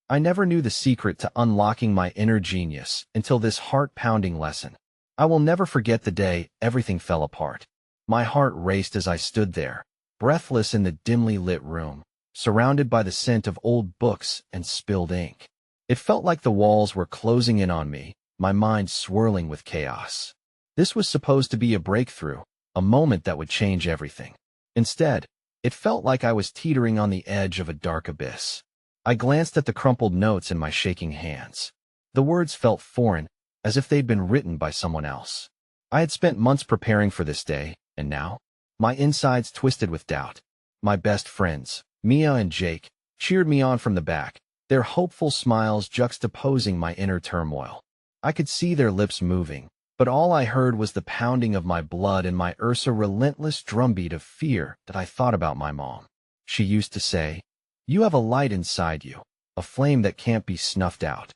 I never knew the secret to unlocking my inner genius until this heart-pounding lesson. I will never forget the day everything fell apart. My heart raced as I stood there, breathless in the dimly lit room, surrounded by the scent of old books and spilled ink. It felt like the walls were closing in on me, my mind swirling with chaos. This was supposed to be a breakthrough, a moment that would change everything. Instead, it felt like I was teetering on the edge of a dark abyss. I glanced at the crumpled notes in my shaking hands. The words felt foreign, as if they'd been written by someone else. I had spent months preparing for this day, and now? My insides twisted with doubt. My best friends, Mia and Jake, cheered me on from the back, their hopeful smiles juxtaposing my inner turmoil. I could see their lips moving, but all I heard was the pounding of my blood and my relentless drumbeat of fear that I thought about my mom. She used to say, "You have a light inside you, a flame that can't be snuffed out."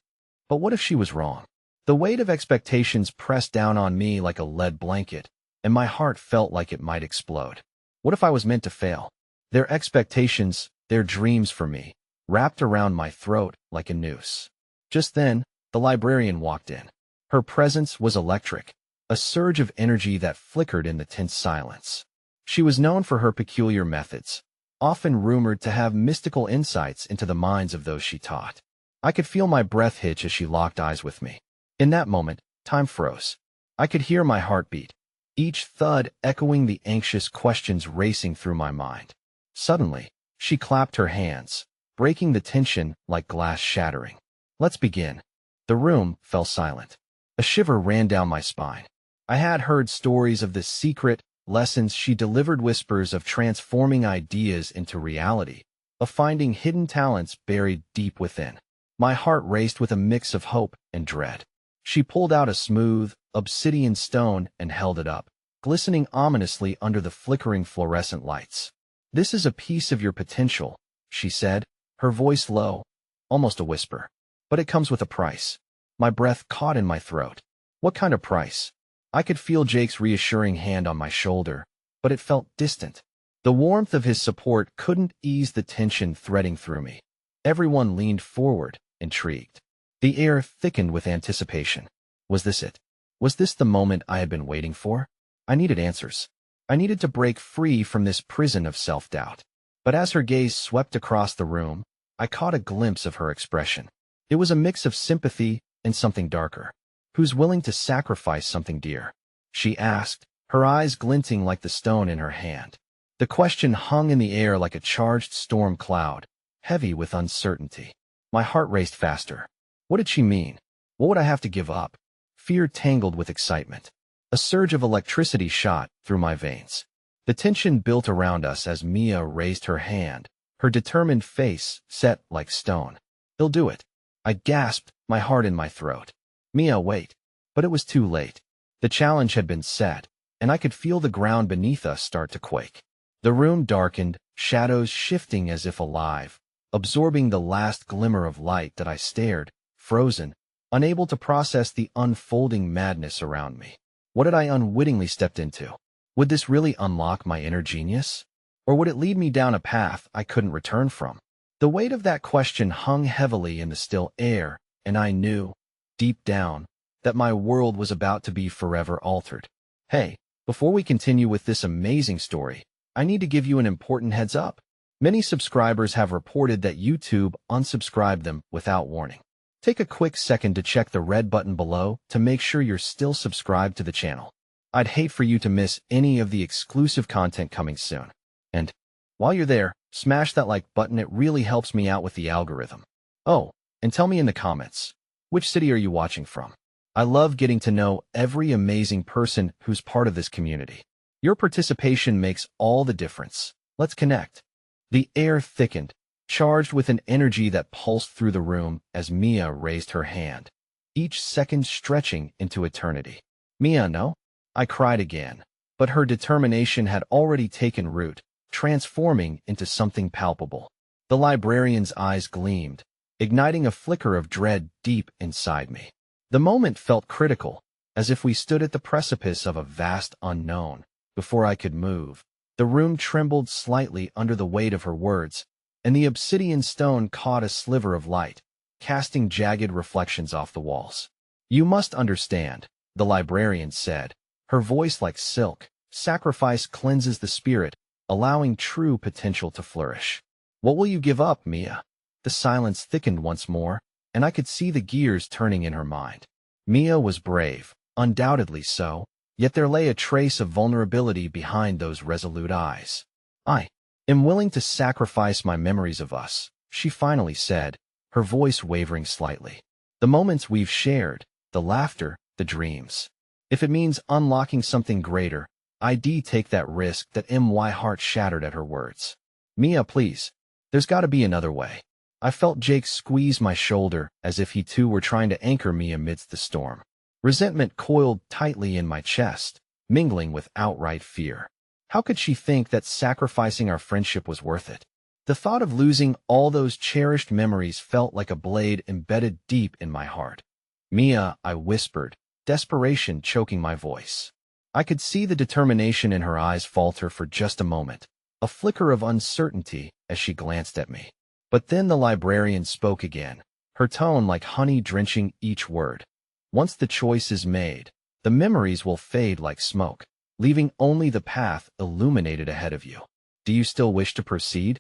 But what if she was wrong? The weight of expectations pressed down on me like a lead blanket, and my heart felt like it might explode. What if I was meant to fail? Their expectations, their dreams for me, wrapped around my throat like a noose. Just then, the librarian walked in. Her presence was electric, a surge of energy that flickered in the tense silence. She was known for her peculiar methods, often rumored to have mystical insights into the minds of those she taught. I could feel my breath hitch as she locked eyes with me. In that moment, time froze. I could hear my heartbeat, each thud echoing the anxious questions racing through my mind. Suddenly, she clapped her hands, breaking the tension like glass shattering. "Let's begin." The room fell silent. A shiver ran down my spine. I had heard stories of the secret lessons she delivered, whispers of transforming ideas into reality, of finding hidden talents buried deep within. My heart raced with a mix of hope and dread. She pulled out a smooth, obsidian stone and held it up, glistening ominously under the flickering fluorescent lights. "This is a piece of your potential," she said, her voice low, almost a whisper. "But it comes with a price." My breath caught in my throat. What kind of price? I could feel Jake's reassuring hand on my shoulder, but it felt distant. The warmth of his support couldn't ease the tension threading through me. Everyone leaned forward, intrigued. The air thickened with anticipation. Was this it? Was this the moment I had been waiting for? I needed answers. I needed to break free from this prison of self-doubt. But as her gaze swept across the room, I caught a glimpse of her expression. It was a mix of sympathy and something darker. "Who's willing to sacrifice something dear?" she asked, her eyes glinting like the stone in her hand. The question hung in the air like a charged storm cloud, heavy with uncertainty. My heart raced faster. What did she mean? What would I have to give up? Fear tangled with excitement. A surge of electricity shot through my veins. The tension built around us as Mia raised her hand, her determined face set like stone. "He'll do it." I gasped, my heart in my throat. "Mia, wait." But it was too late. The challenge had been set, and I could feel the ground beneath us start to quake. The room darkened, shadows shifting as if alive, absorbing the last glimmer of light that I stared, frozen, unable to process the unfolding madness around me. What had I unwittingly stepped into? Would this really unlock my inner genius? Or would it lead me down a path I couldn't return from? The weight of that question hung heavily in the still air, and I knew, deep down, that my world was about to be forever altered. Hey, before we continue with this amazing story, I need to give you an important heads up. Many subscribers have reported that YouTube unsubscribed them without warning. Take a quick second to check the red button below to make sure you're still subscribed to the channel. I'd hate for you to miss any of the exclusive content coming soon. And while you're there, smash that like button, it really helps me out with the algorithm. Oh, and tell me in the comments, which city are you watching from? I love getting to know every amazing person who's part of this community. Your participation makes all the difference. Let's connect. The air thickened, charged with an energy that pulsed through the room as Mia raised her hand, each second stretching into eternity. "Mia, no?" I cried again, but her determination had already taken root, transforming into something palpable. The librarian's eyes gleamed, igniting a flicker of dread deep inside me. The moment felt critical, as if we stood at the precipice of a vast unknown. Before I could move, the room trembled slightly under the weight of her words, and the obsidian stone caught a sliver of light, casting jagged reflections off the walls. "You must understand," the librarian said, her voice like silk. "Sacrifice cleanses the spirit, allowing true potential to flourish." "What will you give up, Mia?" The silence thickened once more, and I could see the gears turning in her mind. Mia was brave, undoubtedly so, yet there lay a trace of vulnerability behind those resolute eyes. "I am willing to sacrifice my memories of us," she finally said, her voice wavering slightly. "The moments we've shared, the laughter, the dreams. If it means unlocking something greater, I'd take that risk." That my heart shattered at her words. "Mia, please. There's got to be another way." I felt Jake squeeze my shoulder as if he too were trying to anchor me amidst the storm. Resentment coiled tightly in my chest, mingling with outright fear. How could she think that sacrificing our friendship was worth it? The thought of losing all those cherished memories felt like a blade embedded deep in my heart. "Mia," I whispered, desperation choking my voice. I could see the determination in her eyes falter for just a moment, a flicker of uncertainty as she glanced at me. But then the librarian spoke again, her tone like honey drenching each word. "Once the choice is made, the memories will fade like smoke, leaving only the path illuminated ahead of you. Do you still wish to proceed?"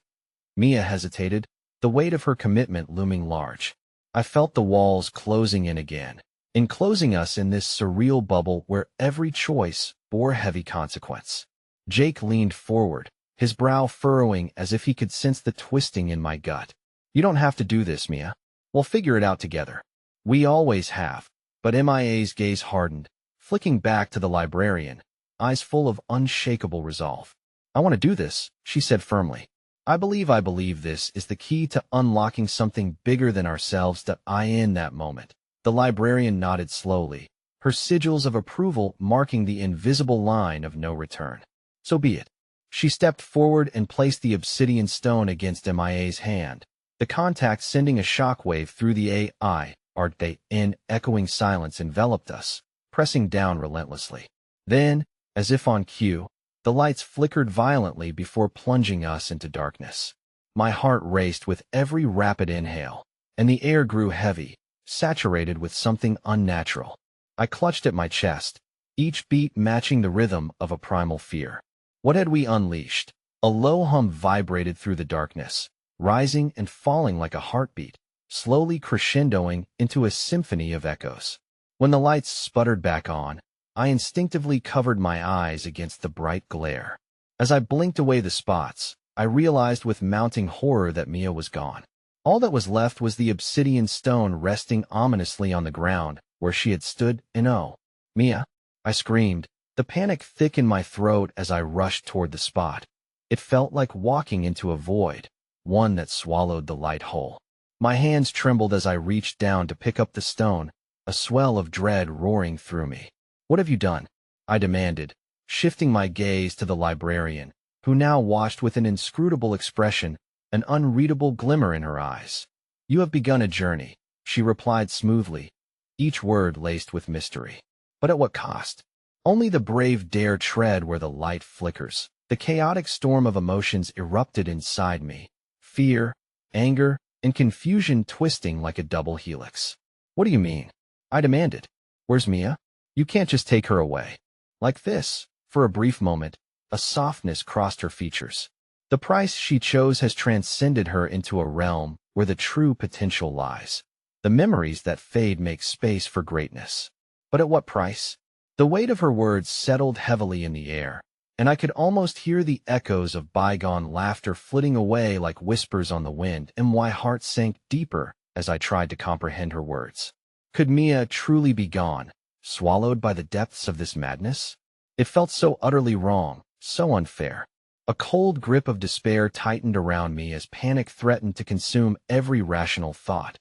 Mia hesitated, the weight of her commitment looming large. I felt the walls closing in again, enclosing us in this surreal bubble where every choice bore heavy consequence. Jake leaned forward, his brow furrowing as if he could sense the twisting in my gut. "You don't have to do this, Mia. We'll figure it out together. We always have." But Mia's gaze hardened, flicking back to the librarian, eyes full of unshakable resolve. "I want to do this," she said firmly. I believe this is the key to unlocking something bigger than ourselves." In that moment, the librarian nodded slowly, her sigils of approval marking the invisible line of no return. "So be it." She stepped forward and placed the obsidian stone against Mia's hand, the contact sending a shockwave through the echoing silence enveloped us, pressing down relentlessly. Then, as if on cue, the lights flickered violently before plunging us into darkness. My heart raced with every rapid inhale, and the air grew heavy, saturated with something unnatural. I clutched at my chest, each beat matching the rhythm of a primal fear. What had we unleashed? A low hum vibrated through the darkness, rising and falling like a heartbeat, slowly crescendoing into a symphony of echoes. When the lights sputtered back on, I instinctively covered my eyes against the bright glare. As I blinked away the spots, I realized with mounting horror that Mia was gone. All that was left was the obsidian stone resting ominously on the ground where she had stood. "Oh, Mia!" I screamed, the panic thick in my throat as I rushed toward the spot. It felt like walking into a void, one that swallowed the light whole. My hands trembled as I reached down to pick up the stone, a swell of dread roaring through me. "What have you done?" I demanded, shifting my gaze to the librarian, who now watched with an inscrutable expression, an unreadable glimmer in her eyes. "You have begun a journey," she replied smoothly, each word laced with mystery. "But at what cost? Only the brave dare tread where the light flickers." The chaotic storm of emotions erupted inside me, fear, anger, and confusion twisting like a double helix. "What do you mean?" I demanded. "Where's Mia? You can't just take her away." Like this. For a brief moment, a softness crossed her features. "The price she chose has transcended her into a realm where the true potential lies. The memories that fade make space for greatness." But at what price? The weight of her words settled heavily in the air, and I could almost hear the echoes of bygone laughter flitting away like whispers on the wind, and my heart sank deeper as I tried to comprehend her words. Could Mia truly be gone, swallowed by the depths of this madness? It felt so utterly wrong, so unfair. A cold grip of despair tightened around me as panic threatened to consume every rational thought.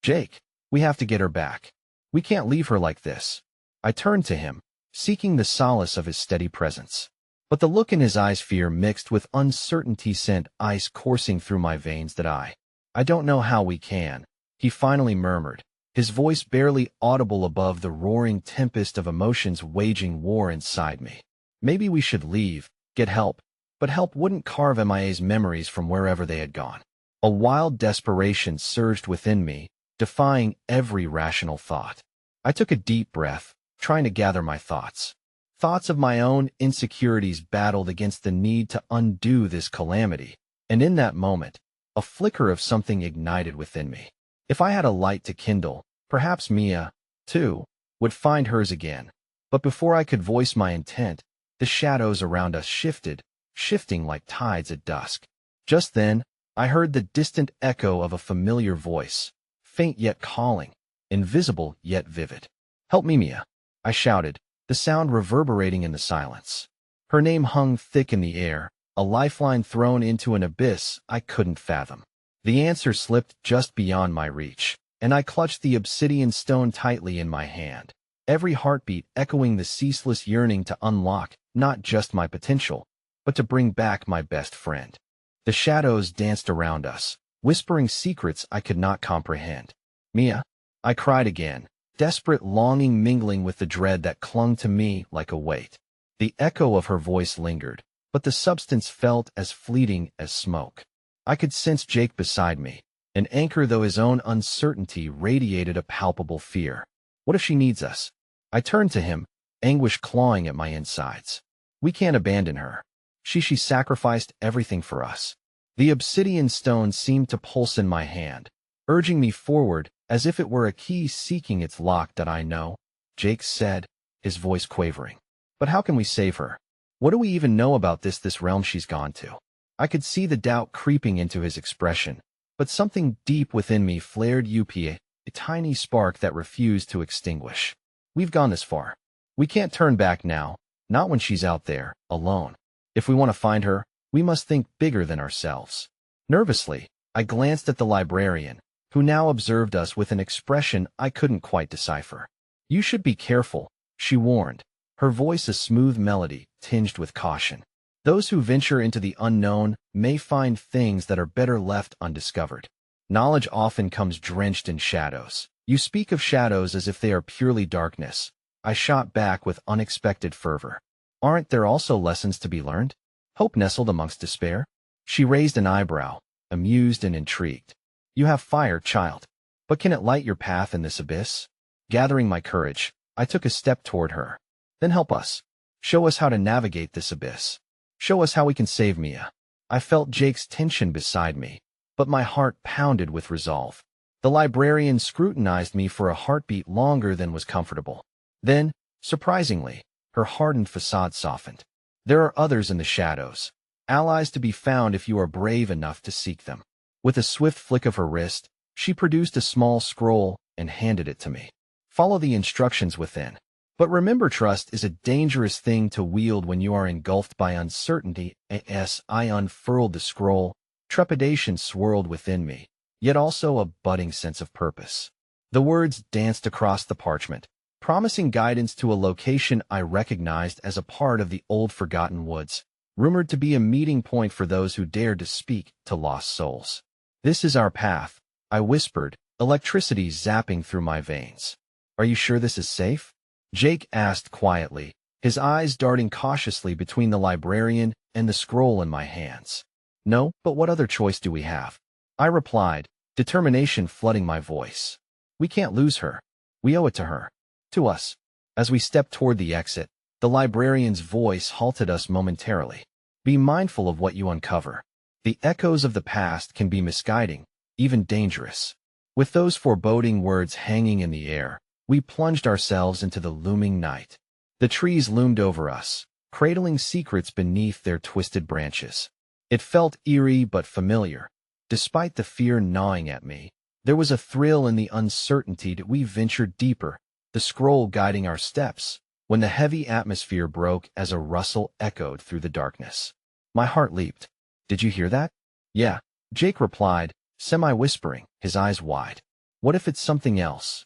"Jake, we have to get her back. We can't leave her like this." I turned to him, seeking the solace of his steady presence. But the look in his eyes, fear mixed with uncertainty, sent ice coursing through my veins. I don't know how we can," he finally murmured, his voice barely audible above the roaring tempest of emotions waging war inside me. "Maybe we should leave, get help." But help wouldn't carve Mia's memories from wherever they had gone. A wild desperation surged within me, defying every rational thought. I took a deep breath, trying to gather my thoughts. Thoughts of my own insecurities battled against the need to undo this calamity, and in that moment, a flicker of something ignited within me. If I had a light to kindle, perhaps Mia, too, would find hers again. But before I could voice my intent, the shadows around us shifted, shifting like tides at dusk. Just then, I heard the distant echo of a familiar voice, faint yet calling, invisible yet vivid. "Help me, Mia," I shouted, the sound reverberating in the silence. Her name hung thick in the air, a lifeline thrown into an abyss I couldn't fathom. The answer slipped just beyond my reach, and I clutched the obsidian stone tightly in my hand, every heartbeat echoing the ceaseless yearning to unlock not just my potential, but to bring back my best friend. The shadows danced around us, whispering secrets I could not comprehend. "Mia," I cried again, desperate longing mingling with the dread that clung to me like a weight. The echo of her voice lingered, but the substance felt as fleeting as smoke. I could sense Jake beside me, an anchor though his own uncertainty radiated a palpable fear. What if she needs us? I turned to him, anguish clawing at my insides. We can't abandon her. She sacrificed everything for us. The obsidian stone seemed to pulse in my hand, urging me forward as if it were a key seeking its lock. "That I know," Jake said, his voice quavering. "But how can we save her? What do we even know about this realm she's gone to?" I could see the doubt creeping into his expression, but something deep within me flared up, a tiny spark that refused to extinguish. "We've gone this far. We can't turn back now, not when she's out there, alone. If we want to find her, we must think bigger than ourselves." Nervously, I glanced at the librarian, who now observed us with an expression I couldn't quite decipher. "You should be careful," she warned, her voice a smooth melody tinged with caution. "Those who venture into the unknown may find things that are better left undiscovered. Knowledge often comes drenched in shadows." "You speak of shadows as if they are purely darkness," I shot back with unexpected fervor. "Aren't there also lessons to be learned? Hope nestled amongst despair?" She raised an eyebrow, amused and intrigued. "You have fire, child. But can it light your path in this abyss?" Gathering my courage, I took a step toward her. "Then help us. Show us how to navigate this abyss. Show us how we can save Mia." I felt Jake's tension beside me, but my heart pounded with resolve. The librarian scrutinized me for a heartbeat longer than was comfortable. Then, surprisingly, her hardened facade softened. "There are others in the shadows, allies to be found if you are brave enough to seek them." With a swift flick of her wrist, she produced a small scroll and handed it to me. "Follow the instructions within. But remember, trust is a dangerous thing to wield when you are engulfed by uncertainty." As I unfurled the scroll, trepidation swirled within me, yet also a budding sense of purpose. The words danced across the parchment, promising guidance to a location I recognized as a part of the old forgotten woods, rumored to be a meeting point for those who dared to speak to lost souls. "This is our path," I whispered, electricity zapping through my veins. "Are you sure this is safe?" Jake asked quietly, his eyes darting cautiously between the librarian and the scroll in my hands. "No, but what other choice do we have?" I replied, determination flooding my voice. "We can't lose her. We owe it to her. To us." As we stepped toward the exit, the librarian's voice halted us momentarily. "Be mindful of what you uncover. The echoes of the past can be misguiding, even dangerous." With those foreboding words hanging in the air, we plunged ourselves into the looming night. The trees loomed over us, cradling secrets beneath their twisted branches. It felt eerie but familiar. Despite the fear gnawing at me, there was a thrill in the uncertainty that we ventured deeper, the scroll guiding our steps, when the heavy atmosphere broke as a rustle echoed through the darkness. My heart leaped. "Did you hear that?" "Yeah," Jake replied, semi-whispering, his eyes wide. "What if it's something else?"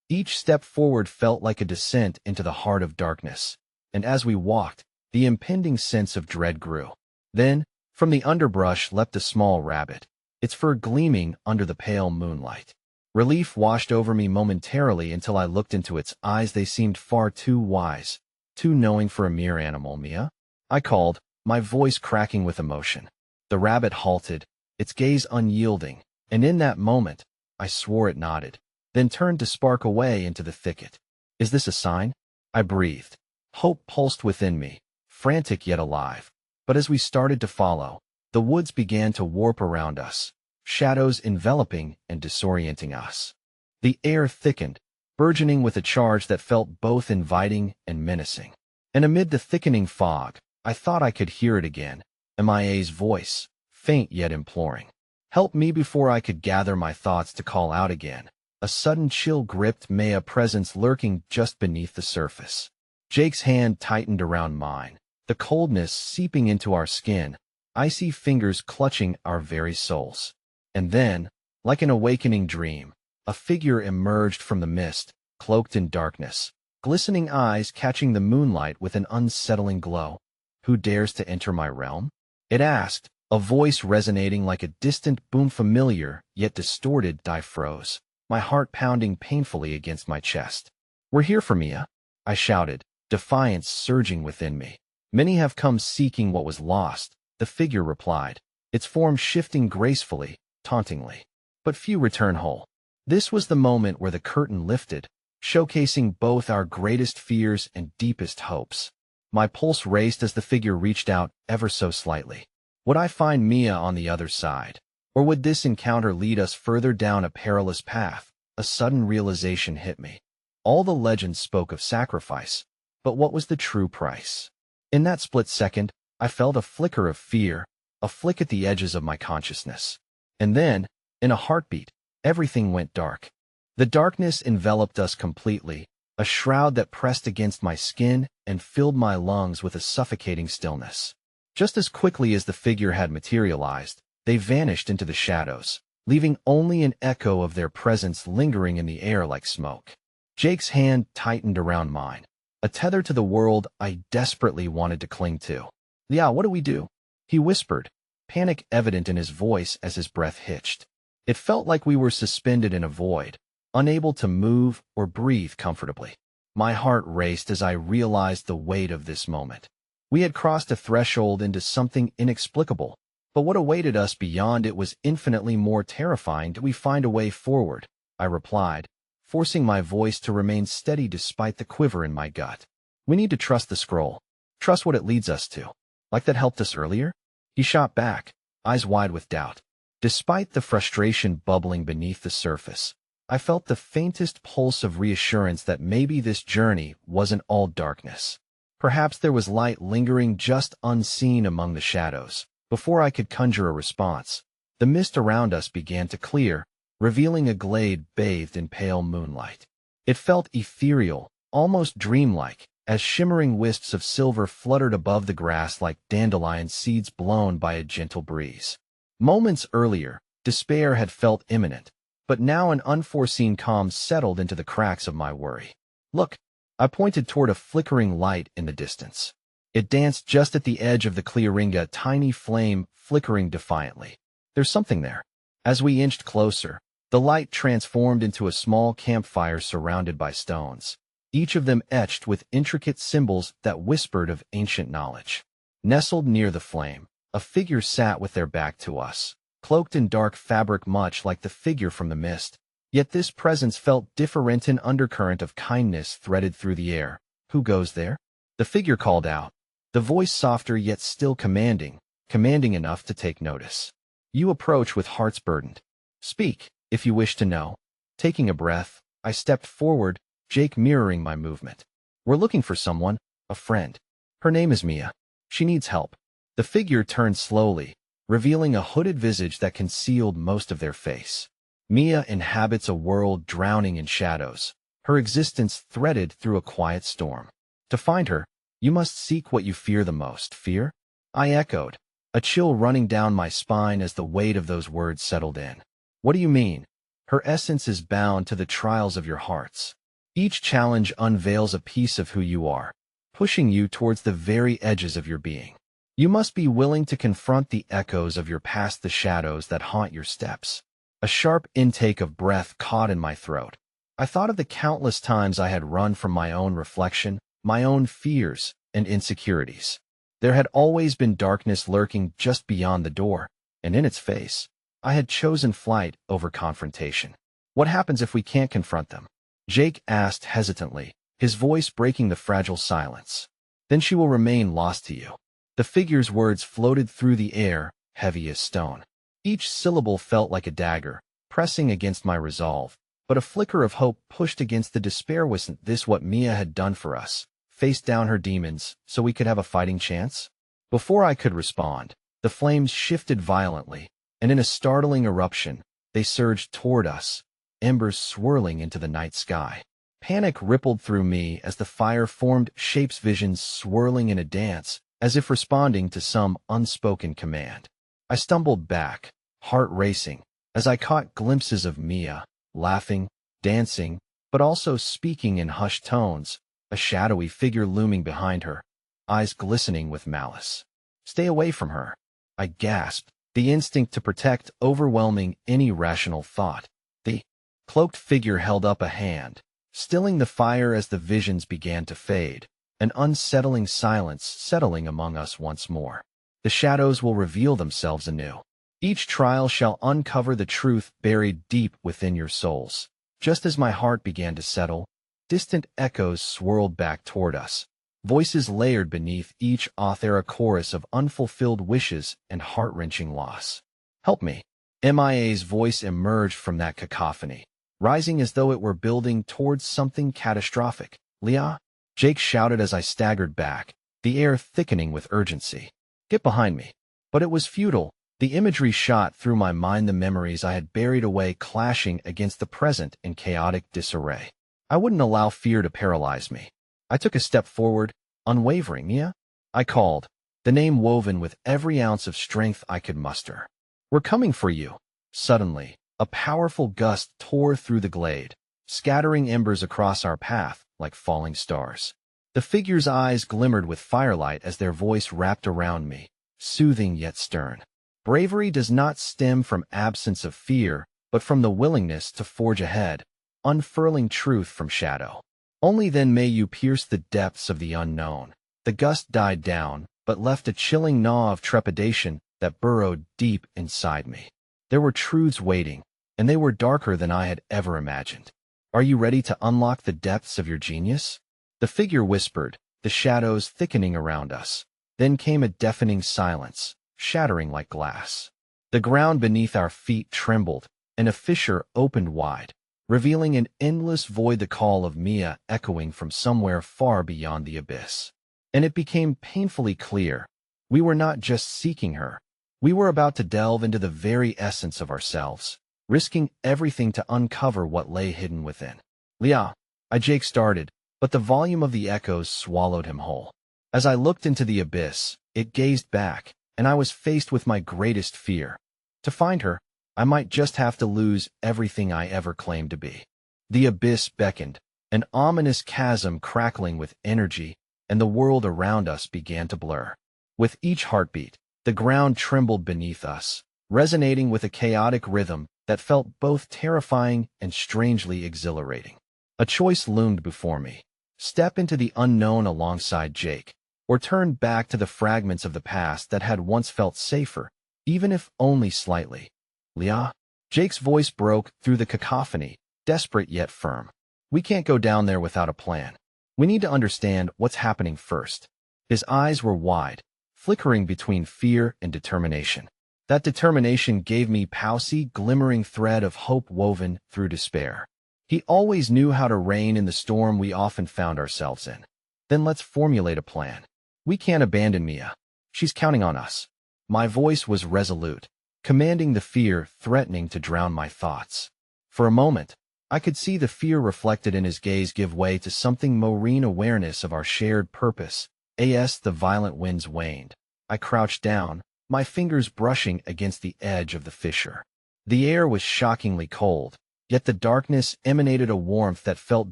Each step forward felt like a descent into the heart of darkness, and as we walked, the impending sense of dread grew. Then, from the underbrush leapt a small rabbit, its fur gleaming under the pale moonlight. Relief washed over me momentarily until I looked into its eyes. They seemed far too wise, too knowing for a mere animal. "Mia?" I called, my voice cracking with emotion. The rabbit halted, its gaze unyielding, and in that moment, I swore it nodded, then turned to spark away into the thicket. Is this a sign? I breathed. Hope pulsed within me, frantic yet alive. But as we started to follow, the woods began to warp around us, shadows enveloping and disorienting us. The air thickened, burgeoning with a charge that felt both inviting and menacing. And amid the thickening fog, I thought I could hear it again, MIA's voice, faint yet imploring. Help me before I could gather my thoughts to call out again. A sudden chill gripped Maya's presence lurking just beneath the surface. Jake's hand tightened around mine, the coldness seeping into our skin, icy fingers clutching our very souls. And then, like an awakening dream, a figure emerged from the mist, cloaked in darkness, glistening eyes catching the moonlight with an unsettling glow. Who dares to enter my realm? It asked, a voice resonating like a distant boom, familiar yet distorted. I froze, my heart pounding painfully against my chest. We're here for Mia, I shouted, defiance surging within me. Many have come seeking what was lost, the figure replied, its form shifting gracefully, tauntingly. But few return whole. This was the moment where the curtain lifted, showcasing both our greatest fears and deepest hopes. My pulse raced as the figure reached out ever so slightly. Would I find Mia on the other side? Or would this encounter lead us further down a perilous path? A sudden realization hit me. All the legends spoke of sacrifice, but what was the true price? In that split second, I felt a flicker of fear, a flick at the edges of my consciousness. And then, in a heartbeat, everything went dark. The darkness enveloped us completely, a shroud that pressed against my skin and filled my lungs with a suffocating stillness. Just as quickly as the figure had materialized, they vanished into the shadows, leaving only an echo of their presence lingering in the air like smoke. Jake's hand tightened around mine, a tether to the world I desperately wanted to cling to. Yeah, what do we do? He whispered, panic evident in his voice as his breath hitched. It felt like we were suspended in a void, unable to move or breathe comfortably. My heart raced as I realized the weight of this moment. We had crossed a threshold into something inexplicable, but what awaited us beyond it was infinitely more terrifying. Did we find a way forward? I replied, forcing my voice to remain steady despite the quiver in my gut. We need to trust the scroll. Trust what it leads us to. Like that helped us earlier? He shot back, eyes wide with doubt. Despite the frustration bubbling beneath the surface, I felt the faintest pulse of reassurance that maybe this journey wasn't all darkness. Perhaps there was light lingering just unseen among the shadows. Before I could conjure a response, the mist around us began to clear, revealing a glade bathed in pale moonlight. It felt ethereal, almost dreamlike, as shimmering wisps of silver fluttered above the grass like dandelion seeds blown by a gentle breeze. Moments earlier, despair had felt imminent, but now an unforeseen calm settled into the cracks of my worry. Look, I pointed toward a flickering light in the distance. It danced just at the edge of the clearing, a tiny flame flickering defiantly. There's something there. As we inched closer, the light transformed into a small campfire surrounded by stones, each of them etched with intricate symbols that whispered of ancient knowledge. Nestled near the flame, a figure sat with their back to us, cloaked in dark fabric much like the figure from the mist. Yet this presence felt different, an undercurrent of kindness threaded through the air. Who goes there? The figure called out, the voice softer yet still commanding enough to take notice. You approach with hearts burdened. Speak, if you wish to know. Taking a breath, I stepped forward, Jake mirroring my movement. We're looking for someone, a friend. Her name is Mia. She needs help. The figure turned slowly, revealing a hooded visage that concealed most of their face. Mia inhabits a world drowning in shadows, her existence threaded through a quiet storm. To find her, you must seek what you fear the most. Fear? I echoed, a chill running down my spine as the weight of those words settled in. What do you mean? Her essence is bound to the trials of your hearts. Each challenge unveils a piece of who you are, pushing you towards the very edges of your being. You must be willing to confront the echoes of your past, the shadows that haunt your steps. A sharp intake of breath caught in my throat. I thought of the countless times I had run from my own reflection, my own fears and insecurities. There had always been darkness lurking just beyond the door, and in its face, I had chosen flight over confrontation. What happens if we can't confront them? Jake asked hesitantly, his voice breaking the fragile silence. Then she will remain lost to you. The figure's words floated through the air, heavy as stone. Each syllable felt like a dagger, pressing against my resolve. But a flicker of hope pushed against the despair. Wasn't this what Mia had done for us? Faced down her demons, so we could have a fighting chance? Before I could respond, the flames shifted violently, and in a startling eruption, they surged toward us, embers swirling into the night sky. Panic rippled through me as the fire formed shapes, visions swirling in a dance, as if responding to some unspoken command. I stumbled back, heart racing, as I caught glimpses of Mia, laughing, dancing, but also speaking in hushed tones, a shadowy figure looming behind her, eyes glistening with malice. Stay away from her, I gasped, the instinct to protect overwhelming any rational thought. The cloaked figure held up a hand, stilling the fire as the visions began to fade, an unsettling silence settling among us once more. The shadows will reveal themselves anew. Each trial shall uncover the truth buried deep within your souls. Just as my heart began to settle, distant echoes swirled back toward us, voices layered beneath each author, a chorus of unfulfilled wishes and heart-wrenching loss. Help me. Mia's voice emerged from that cacophony, rising as though it were building towards something catastrophic. Leah? Jake shouted as I staggered back, the air thickening with urgency. Get behind me. But it was futile. The imagery shot through my mind, the memories I had buried away clashing against the present in chaotic disarray. I wouldn't allow fear to paralyze me. I took a step forward, unwavering. Mia? I called, the name woven with every ounce of strength I could muster. We're coming for you. Suddenly, a powerful gust tore through the glade, scattering embers across our path like falling stars. The figure's eyes glimmered with firelight as their voice wrapped around me, soothing yet stern. Bravery does not stem from absence of fear, but from the willingness to forge ahead, unfurling truth from shadow. Only then may you pierce the depths of the unknown. The gust died down, but left a chilling gnaw of trepidation that burrowed deep inside me. There were truths waiting, and they were darker than I had ever imagined. Are you ready to unlock the depths of your genius? The figure whispered, the shadows thickening around us. Then came a deafening silence, shattering like glass. The ground beneath our feet trembled, and a fissure opened wide, revealing an endless void, the call of Mia echoing from somewhere far beyond the abyss. And it became painfully clear. We were not just seeking her. We were about to delve into the very essence of ourselves, risking everything to uncover what lay hidden within. Leah, Jake started, but the volume of the echoes swallowed him whole. As I looked into the abyss, it gazed back, and I was faced with my greatest fear. To find her, I might just have to lose everything I ever claimed to be. The abyss beckoned, an ominous chasm crackling with energy, and the world around us began to blur. With each heartbeat, the ground trembled beneath us, resonating with a chaotic rhythm that felt both terrifying and strangely exhilarating. A choice loomed before me. Step into the unknown alongside Jake, or turn back to the fragments of the past that had once felt safer, even if only slightly. Leah? Jake's voice broke through the cacophony, desperate yet firm. We can't go down there without a plan. We need to understand what's happening first. His eyes were wide, flickering between fear and determination. That determination gave me palsy, glimmering thread of hope woven through despair. He always knew how to rein in the storm we often found ourselves in. Then let's formulate a plan. We can't abandon Mia. She's counting on us. My voice was resolute, commanding the fear threatening to drown my thoughts. For a moment, I could see the fear reflected in his gaze give way to something serene, awareness of our shared purpose. As the violent winds waned, I crouched down, my fingers brushing against the edge of the fissure. The air was shockingly cold, yet the darkness emanated a warmth that felt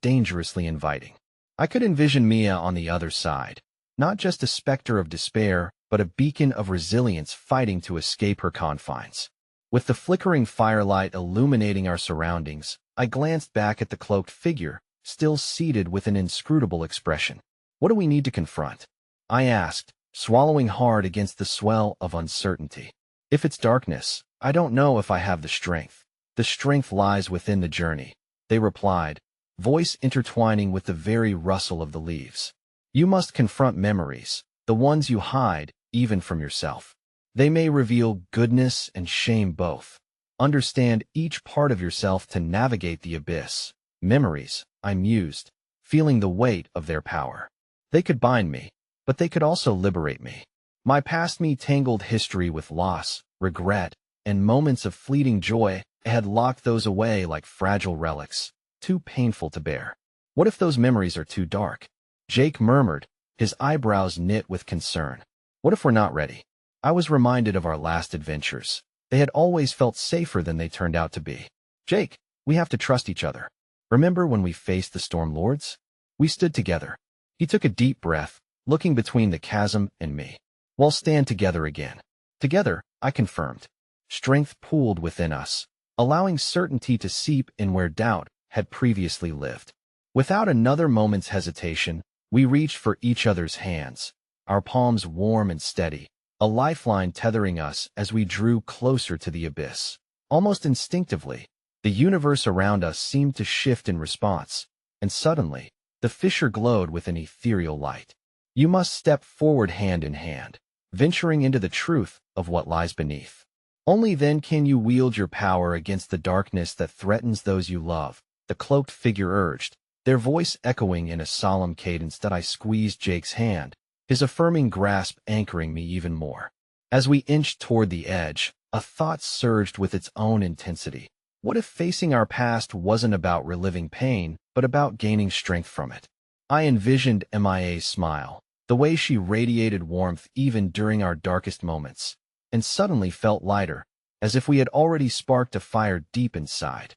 dangerously inviting. I could envision Mia on the other side, not just a specter of despair, but a beacon of resilience fighting to escape her confines. With the flickering firelight illuminating our surroundings, I glanced back at the cloaked figure, still seated with an inscrutable expression. What do we need to confront? I asked, swallowing hard against the swell of uncertainty. If it's darkness, I don't know if I have the strength. The strength lies within the journey, they replied, voice intertwining with the very rustle of the leaves. You must confront memories, the ones you hide, even from yourself. They may reveal goodness and shame both. Understand each part of yourself to navigate the abyss. Memories, I mused, feeling the weight of their power. They could bind me, but they could also liberate me. My past me tangled history with loss, regret, and moments of fleeting joy. I had locked those away like fragile relics, too painful to bear. What if those memories are too dark? Jake murmured, his eyebrows knit with concern. What if we're not ready? I was reminded of our last adventures. They had always felt safer than they turned out to be. Jake, we have to trust each other. Remember when we faced the Storm Lords? We stood together. He took a deep breath, looking between the chasm and me. We'll stand together again. Together, I confirmed. Strength pooled within us, allowing certainty to seep in where doubt had previously lived. Without another moment's hesitation, we reached for each other's hands, our palms warm and steady, a lifeline tethering us as we drew closer to the abyss. Almost instinctively, the universe around us seemed to shift in response, and suddenly, the fissure glowed with an ethereal light. You must step forward hand in hand, venturing into the truth of what lies beneath. Only then can you wield your power against the darkness that threatens those you love, the cloaked figure urged, their voice echoing in a solemn cadence that I squeezed Jake's hand, his affirming grasp anchoring me even more. As we inched toward the edge, a thought surged with its own intensity. What if facing our past wasn't about reliving pain, but about gaining strength from it? I envisioned Mia's smile, the way she radiated warmth even during our darkest moments, and suddenly felt lighter, as if we had already sparked a fire deep inside.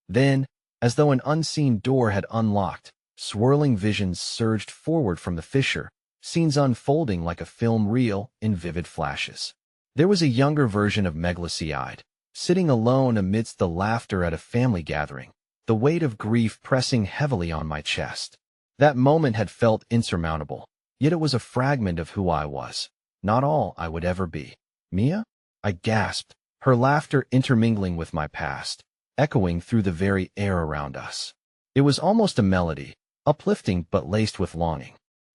Then, as though an unseen door had unlocked, swirling visions surged forward from the fissure, scenes unfolding like a film reel in vivid flashes. There was a younger version of Meglaceide, sitting alone amidst the laughter at a family gathering, the weight of grief pressing heavily on my chest. That moment had felt insurmountable, yet it was a fragment of who I was, not all I would ever be. Mia? I gasped, her laughter intermingling with my past, echoing through the very air around us. It was almost a melody, uplifting but laced with longing.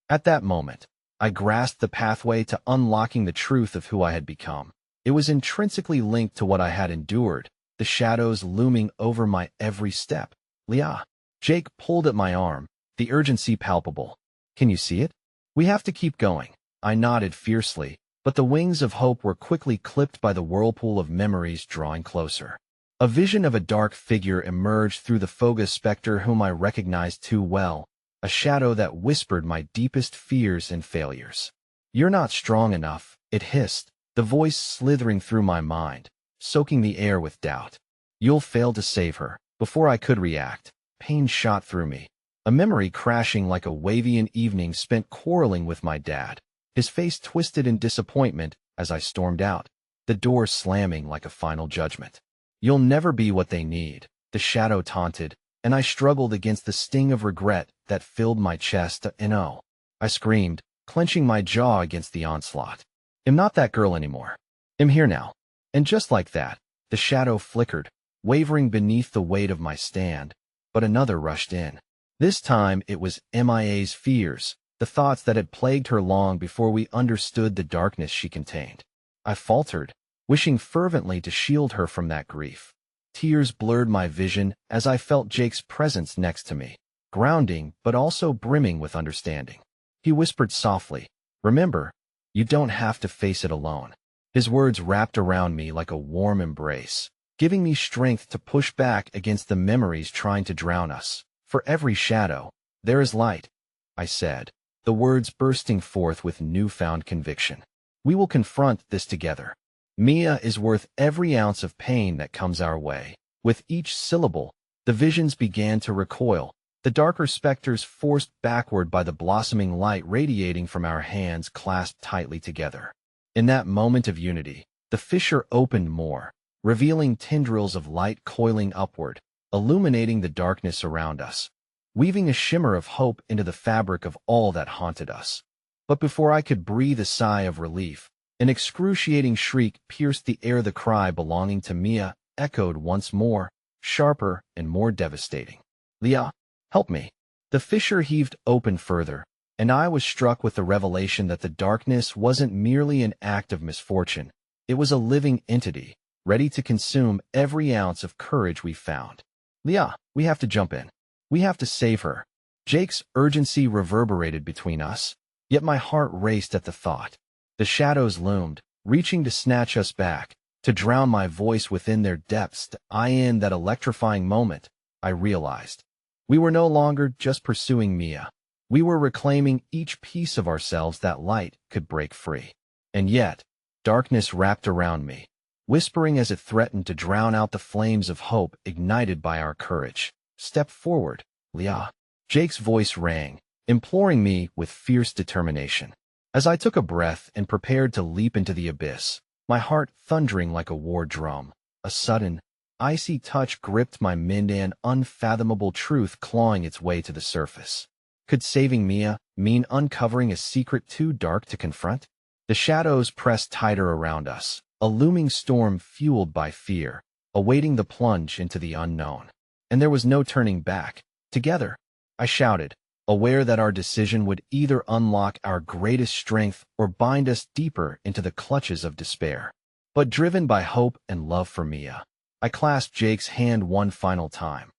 At that moment, I grasped the pathway to unlocking the truth of who I had become. It was intrinsically linked to what I had endured, the shadows looming over my every step. Leah. Jake pulled at my arm, the urgency palpable. Can you see it? We have to keep going. I nodded fiercely, but the wings of hope were quickly clipped by the whirlpool of memories drawing closer. A vision of a dark figure emerged through the Foga specter whom I recognized too well, a shadow that whispered my deepest fears and failures. You're not strong enough, it hissed, the voice slithering through my mind, soaking the air with doubt. You'll fail to save her. Before I could react, pain shot through me, a memory crashing like a Wavian evening spent quarreling with my dad, his face twisted in disappointment as I stormed out, the door slamming like a final judgment. You'll never be what they need, the shadow taunted, and I struggled against the sting of regret that filled my chest. No, I screamed, clenching my jaw against the onslaught. I'm not that girl anymore. I'm here now. And just like that, the shadow flickered, wavering beneath the weight of my stand, but another rushed in. This time it was Mia's fears, the thoughts that had plagued her long before we understood the darkness she contained. I faltered, wishing fervently to shield her from that grief. Tears blurred my vision as I felt Jake's presence next to me, grounding but also brimming with understanding. He whispered softly, "Remember, you don't have to face it alone." His words wrapped around me like a warm embrace, giving me strength to push back against the memories trying to drown us. For every shadow, there is light, I said, the words bursting forth with newfound conviction. We will confront this together. Mia is worth every ounce of pain that comes our way. With each syllable, the visions began to recoil, the darker specters forced backward by the blossoming light radiating from our hands clasped tightly together. In that moment of unity, the fissure opened more, revealing tendrils of light coiling upward, illuminating the darkness around us, weaving a shimmer of hope into the fabric of all that haunted us. But before I could breathe a sigh of relief, an excruciating shriek pierced the air, the cry belonging to Mia, echoed once more, sharper and more devastating. Leah, help me. The fissure heaved open further, and I was struck with the revelation that the darkness wasn't merely an act of misfortune. It was a living entity, ready to consume every ounce of courage we found. Leah, we have to jump in. We have to save her. Jake's urgency reverberated between us, yet my heart raced at the thought. The shadows loomed, reaching to snatch us back, to drown my voice within their depths. In that electrifying moment, I realized we were no longer just pursuing Mia. We were reclaiming each piece of ourselves that light could break free. And yet, darkness wrapped around me, whispering as it threatened to drown out the flames of hope ignited by our courage. Step forward, Leah. Jake's voice rang, imploring me with fierce determination. As I took a breath and prepared to leap into the abyss, my heart thundering like a war drum, a sudden, icy touch gripped my mind, an unfathomable truth clawing its way to the surface. Could saving Mia mean uncovering a secret too dark to confront? The shadows pressed tighter around us, a looming storm fueled by fear, awaiting the plunge into the unknown. And there was no turning back. Together, I shouted, aware that our decision would either unlock our greatest strength or bind us deeper into the clutches of despair. But driven by hope and love for Mia, I clasped Jake's hand one final time.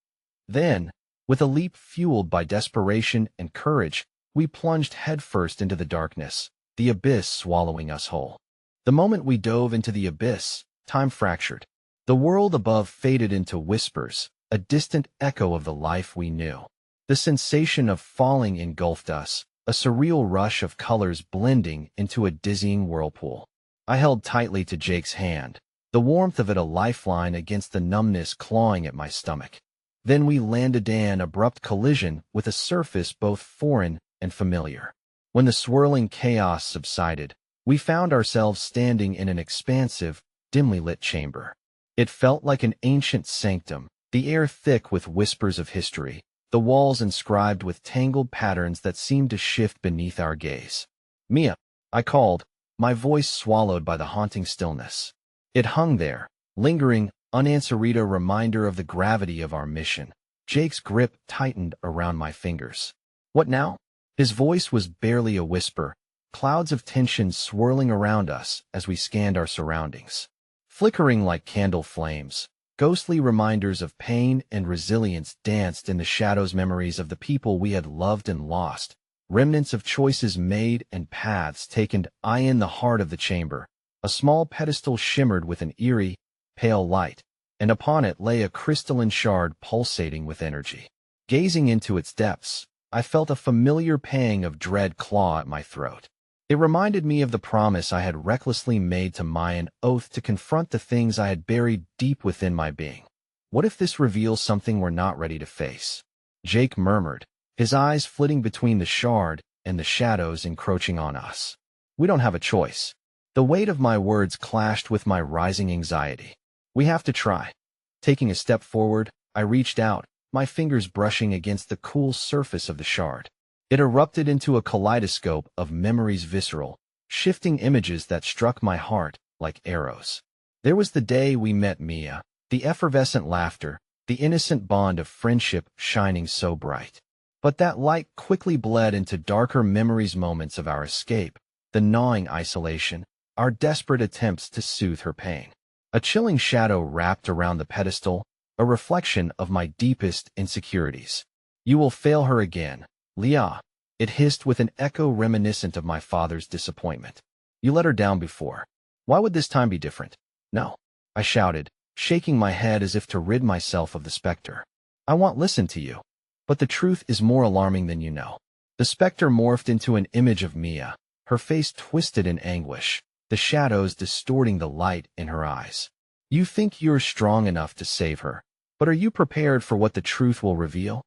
Then, with a leap fueled by desperation and courage, we plunged headfirst into the darkness, the abyss swallowing us whole. The moment we dove into the abyss, time fractured. The world above faded into whispers, a distant echo of the life we knew. The sensation of falling engulfed us, a surreal rush of colors blending into a dizzying whirlpool. I held tightly to Jake's hand, the warmth of it a lifeline against the numbness clawing at my stomach. Then we landed an abrupt collision with a surface both foreign and familiar. When the swirling chaos subsided, we found ourselves standing in an expansive, dimly lit chamber. It felt like an ancient sanctum, the air thick with whispers of history, the walls inscribed with tangled patterns that seemed to shift beneath our gaze. Mia, I called, my voice swallowed by the haunting stillness. It hung there, lingering, unanswered, a reminder of the gravity of our mission. Jake's grip tightened around my fingers. What now? His voice was barely a whisper, clouds of tension swirling around us as we scanned our surroundings. Flickering like candle flames, ghostly reminders of pain and resilience danced in the shadows, memories of the people we had loved and lost, remnants of choices made and paths taken. In the heart of the chamber, a small pedestal shimmered with an eerie, pale light, and upon it lay a crystalline shard pulsating with energy. Gazing into its depths, I felt a familiar pang of dread claw at my throat. It reminded me of the promise I had recklessly made to Maya, an oath to confront the things I had buried deep within my being. What if this reveals something we're not ready to face? Jake murmured, his eyes flitting between the shard and the shadows encroaching on us. We don't have a choice. The weight of my words clashed with my rising anxiety. We have to try. Taking a step forward, I reached out, my fingers brushing against the cool surface of the shard. It erupted into a kaleidoscope of memories, visceral, shifting images that struck my heart like arrows. There was the day we met Mia, the effervescent laughter, the innocent bond of friendship shining so bright. But that light quickly bled into darker memories, moments of our escape, the gnawing isolation, our desperate attempts to soothe her pain. A chilling shadow wrapped around the pedestal, a reflection of my deepest insecurities. You will fail her again, Leah, it hissed with an echo reminiscent of my father's disappointment. You let her down before. Why would this time be different? No, I shouted, shaking my head as if to rid myself of the specter. I won't listen to you. But the truth is more alarming than you know. The specter morphed into an image of Mia, her face twisted in anguish, the shadows distorting the light in her eyes. You think you're strong enough to save her, but are you prepared for what the truth will reveal?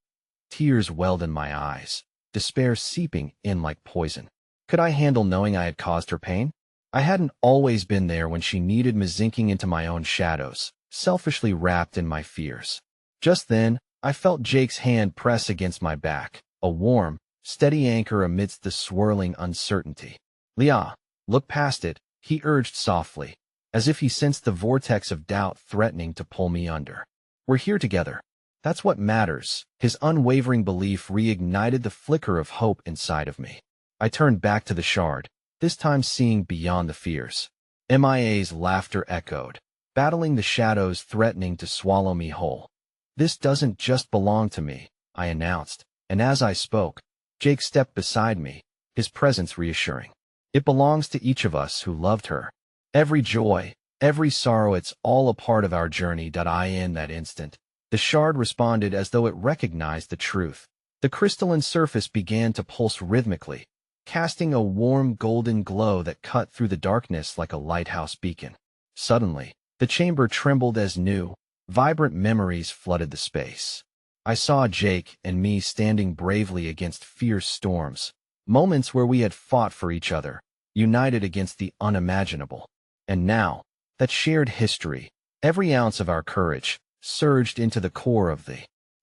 Tears welled in my eyes, despair seeping in like poison. Could I handle knowing I had caused her pain? I hadn't always been there when she needed me, sinking into my own shadows, selfishly wrapped in my fears. Just then, I felt Jake's hand press against my back, a warm, steady anchor amidst the swirling uncertainty. Leah, look past it, he urged softly, as if he sensed the vortex of doubt threatening to pull me under. We're here together. That's what matters. His unwavering belief reignited the flicker of hope inside of me. I turned back to the shard, this time seeing beyond the fears. MIA's laughter echoed, battling the shadows threatening to swallow me whole. This doesn't just belong to me, I announced, and as I spoke, Jake stepped beside me, his presence reassuring. It belongs to each of us who loved her. Every joy, every sorrow, it's all a part of our journey. In that instant, the shard responded as though it recognized the truth. The crystalline surface began to pulse rhythmically, casting a warm golden glow that cut through the darkness like a lighthouse beacon. Suddenly, the chamber trembled as new, vibrant memories flooded the space. I saw Jake and me standing bravely against fierce storms, moments where we had fought for each other, united against the unimaginable. And now, that shared history, every ounce of our courage, surged into the core of the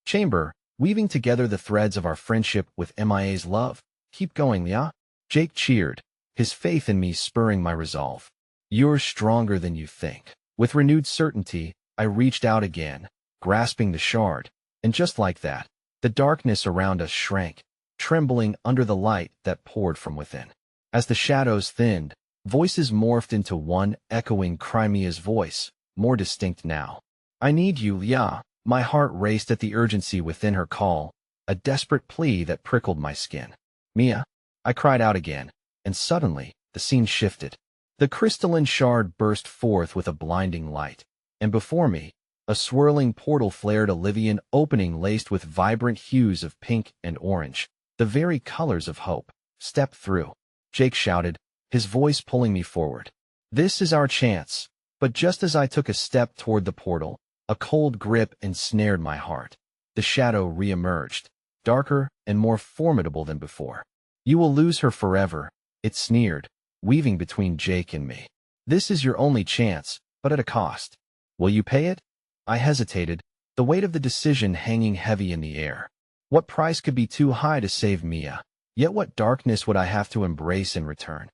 chamber, weaving together the threads of our friendship with MIA's love. Keep going, yeah? Jake cheered, his faith in me spurring my resolve. You're stronger than you think. With renewed certainty, I reached out again, grasping the shard, and just like that, the darkness around us shrank, trembling under the light that poured from within. As the shadows thinned, voices morphed into one, echoing Crimea's voice, more distinct now. I need you, yeah. My heart raced at the urgency within her call, a desperate plea that prickled my skin. Mia, I cried out again, and suddenly, the scene shifted. The crystalline shard burst forth with a blinding light, and before me, a swirling portal flared, a Livian opening laced with vibrant hues of pink and orange, the very colors of hope. Step through, Jake shouted, his voice pulling me forward. This is our chance. But just as I took a step toward the portal, a cold grip ensnared my heart. The shadow re-emerged, darker and more formidable than before. You will lose her forever, it sneered, weaving between Jake and me. This is your only chance, but at a cost. Will you pay it? I hesitated, the weight of the decision hanging heavy in the air. What price could be too high to save Mia? Yet what darkness would I have to embrace in return?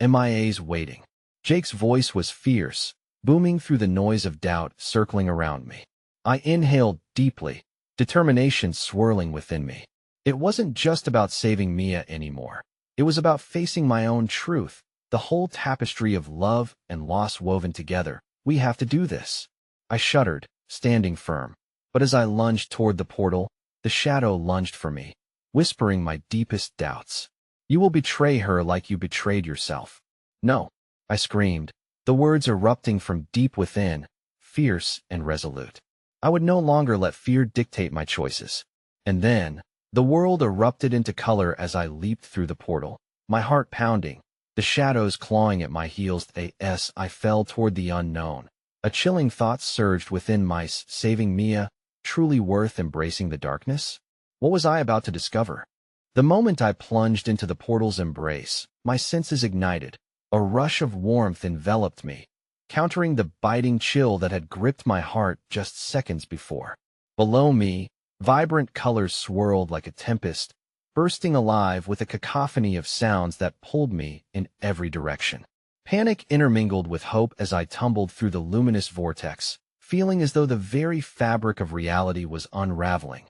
MIA's waiting. Jake's voice was fierce, booming through the noise of doubt circling around me. I inhaled deeply, determination swirling within me. It wasn't just about saving Mia anymore. It was about facing my own truth, the whole tapestry of love and loss woven together. We have to do this. I shuddered, standing firm. But as I lunged toward the portal, the shadow lunged for me, whispering my deepest doubts. You will betray her like you betrayed yourself. No, I screamed, the words erupting from deep within, fierce and resolute. I would no longer let fear dictate my choices. And then, the world erupted into color as I leaped through the portal, my heart pounding, the shadows clawing at my heels. As I fell toward the unknown, a chilling thought surged within my saving Mia, truly worth embracing the darkness? What was I about to discover? The moment I plunged into the portal's embrace, my senses ignited. A rush of warmth enveloped me, countering the biting chill that had gripped my heart just seconds before. Below me, vibrant colors swirled like a tempest, bursting alive with a cacophony of sounds that pulled me in every direction. Panic intermingled with hope as I tumbled through the luminous vortex, feeling as though the very fabric of reality was unraveling,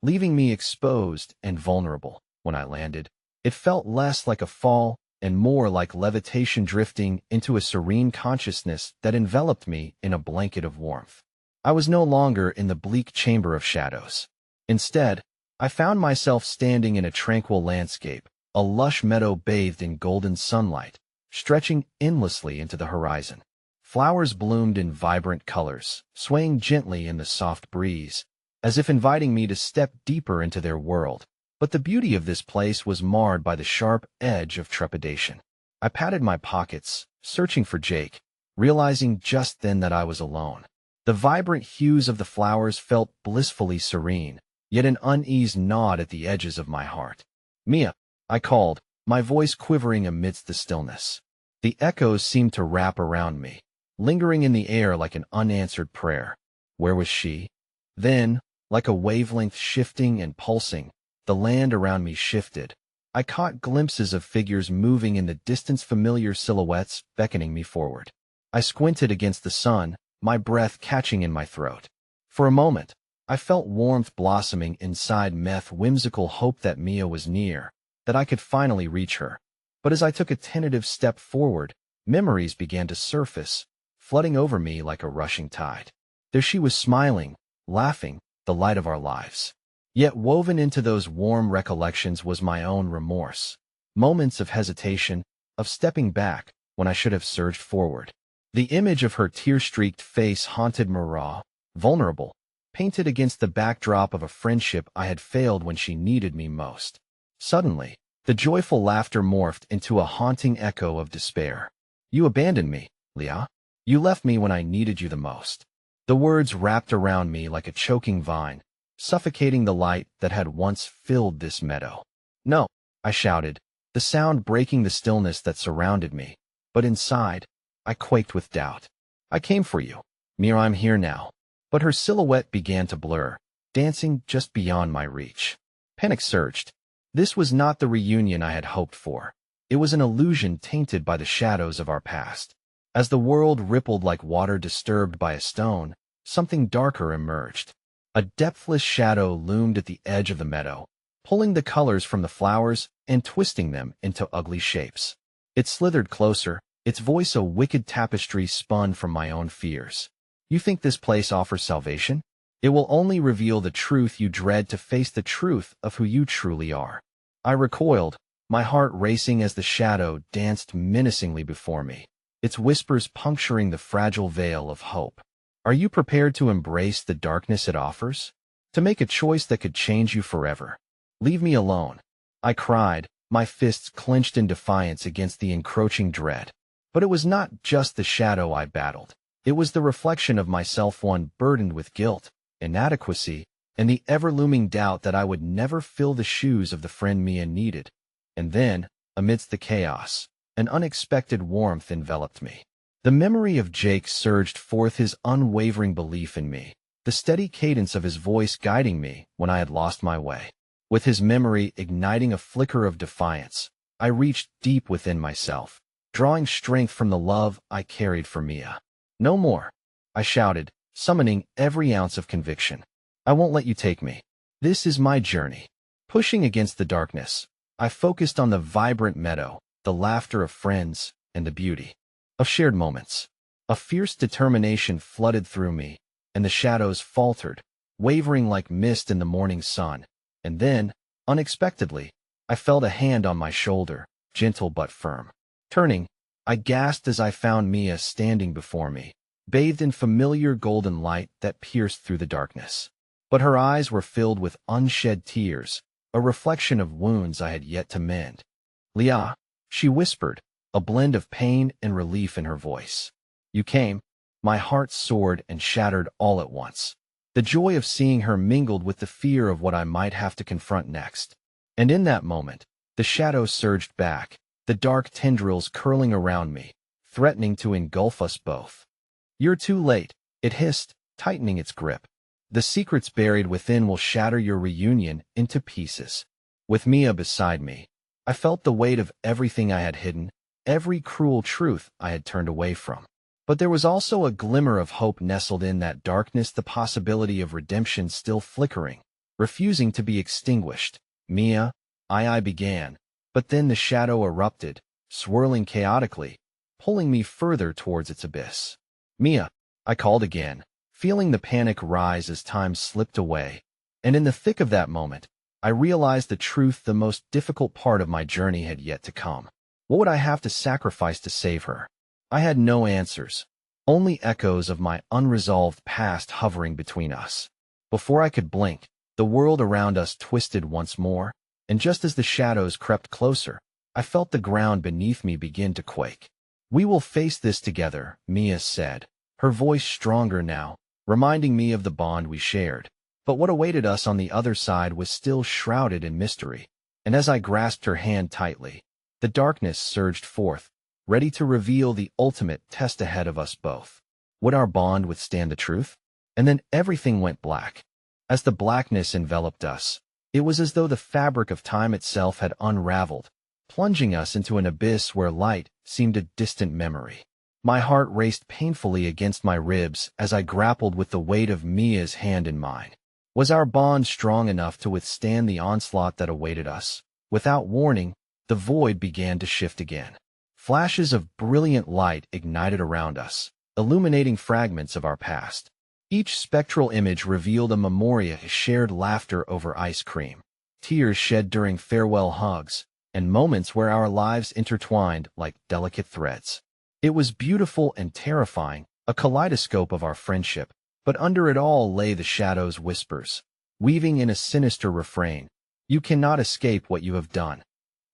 leaving me exposed and vulnerable. When I landed, it felt less like a fall and more like levitation, drifting into a serene consciousness that enveloped me in a blanket of warmth. I was no longer in the bleak chamber of shadows. Instead, I found myself standing in a tranquil landscape, a lush meadow bathed in golden sunlight, stretching endlessly into the horizon. Flowers bloomed in vibrant colors, swaying gently in the soft breeze, as if inviting me to step deeper into their world. But the beauty of this place was marred by the sharp edge of trepidation. I patted my pockets, searching for Jake, realizing just then that I was alone. The vibrant hues of the flowers felt blissfully serene, yet an unease gnawed at the edges of my heart. Mia, I called, my voice quivering amidst the stillness. The echoes seemed to wrap around me, lingering in the air like an unanswered prayer. Where was she? Then, like a wavelength shifting and pulsing, the land around me shifted. I caught glimpses of figures moving in the distance, familiar silhouettes beckoning me forward. I squinted against the sun, my breath catching in my throat. For a moment, I felt warmth blossoming inside me, whimsical hope that Mia was near, that I could finally reach her. But as I took a tentative step forward, memories began to surface, flooding over me like a rushing tide. There she was smiling, laughing, the light of our lives. Yet woven into those warm recollections was my own remorse. Moments of hesitation, of stepping back when I should have surged forward. The image of her tear-streaked face haunted me raw, vulnerable, painted against the backdrop of a friendship I had failed when she needed me most. Suddenly, the joyful laughter morphed into a haunting echo of despair. You abandoned me, Leah. You left me when I needed you the most. The words wrapped around me like a choking vine, suffocating the light that had once filled this meadow. No, I shouted, the sound breaking the stillness that surrounded me. But inside, I quaked with doubt. I came for you. Mia, I'm here now. But her silhouette began to blur, dancing just beyond my reach. Panic surged. This was not the reunion I had hoped for. It was an illusion tainted by the shadows of our past. As the world rippled like water disturbed by a stone, something darker emerged. A depthless shadow loomed at the edge of the meadow, pulling the colors from the flowers and twisting them into ugly shapes. It slithered closer, its voice a wicked tapestry spun from my own fears. You think this place offers salvation? It will only reveal the truth you dread to face the truth of who you truly are. I recoiled, my heart racing as the shadow danced menacingly before me, its whispers puncturing the fragile veil of hope. Are you prepared to embrace the darkness it offers? To make a choice that could change you forever? Leave me alone, I cried, my fists clenched in defiance against the encroaching dread. But it was not just the shadow I battled. It was the reflection of myself, one burdened with guilt, inadequacy, and the ever-looming doubt that I would never fill the shoes of the friend Mia needed. And then, amidst the chaos, an unexpected warmth enveloped me. The memory of Jake surged forth, his unwavering belief in me, the steady cadence of his voice guiding me when I had lost my way. With his memory igniting a flicker of defiance, I reached deep within myself, drawing strength from the love I carried for Mia. No more, I shouted, summoning every ounce of conviction. I won't let you take me. This is my journey. Pushing against the darkness, I focused on the vibrant meadow, the laughter of friends, and the beauty of shared moments. A fierce determination flooded through me, and the shadows faltered, wavering like mist in the morning sun. And then, unexpectedly, I felt a hand on my shoulder, gentle but firm. Turning, I gasped as I found Mia standing before me, bathed in familiar golden light that pierced through the darkness. But her eyes were filled with unshed tears, a reflection of wounds I had yet to mend. Leah, she whispered, a blend of pain and relief in her voice. You came. My heart soared and shattered all at once. The joy of seeing her mingled with the fear of what I might have to confront next. And in that moment, the shadow surged back, the dark tendrils curling around me, threatening to engulf us both. You're too late, it hissed, tightening its grip. The secrets buried within will shatter your reunion into pieces. With Mia beside me, I felt the weight of everything I had hidden, every cruel truth I had turned away from. But there was also a glimmer of hope nestled in that darkness, the possibility of redemption still flickering, refusing to be extinguished. Mia, I began, but then the shadow erupted, swirling chaotically, pulling me further towards its abyss. Mia, I called again, feeling the panic rise as time slipped away, and in the thick of that moment, I realized the truth: the most difficult part of my journey had yet to come. What would I have to sacrifice to save her? I had no answers, only echoes of my unresolved past hovering between us. Before I could blink, the world around us twisted once more, and just as the shadows crept closer, I felt the ground beneath me begin to quake. We will face this together, Mia said, her voice stronger now, reminding me of the bond we shared. But what awaited us on the other side was still shrouded in mystery, and as I grasped her hand tightly, the darkness surged forth, ready to reveal the ultimate test ahead of us both. Would our bond withstand the truth? And then everything went black. As the blackness enveloped us, it was as though the fabric of time itself had unraveled, plunging us into an abyss where light seemed a distant memory. My heart raced painfully against my ribs as I grappled with the weight of Mia's hand in mine. Was our bond strong enough to withstand the onslaught that awaited us? Without warning, the void began to shift again. Flashes of brilliant light ignited around us, illuminating fragments of our past. Each spectral image revealed a memory of shared laughter over ice cream, tears shed during farewell hugs, and moments where our lives intertwined like delicate threads. It was beautiful and terrifying, a kaleidoscope of our friendship, but under it all lay the shadow's whispers, weaving in a sinister refrain. You cannot escape what you have done.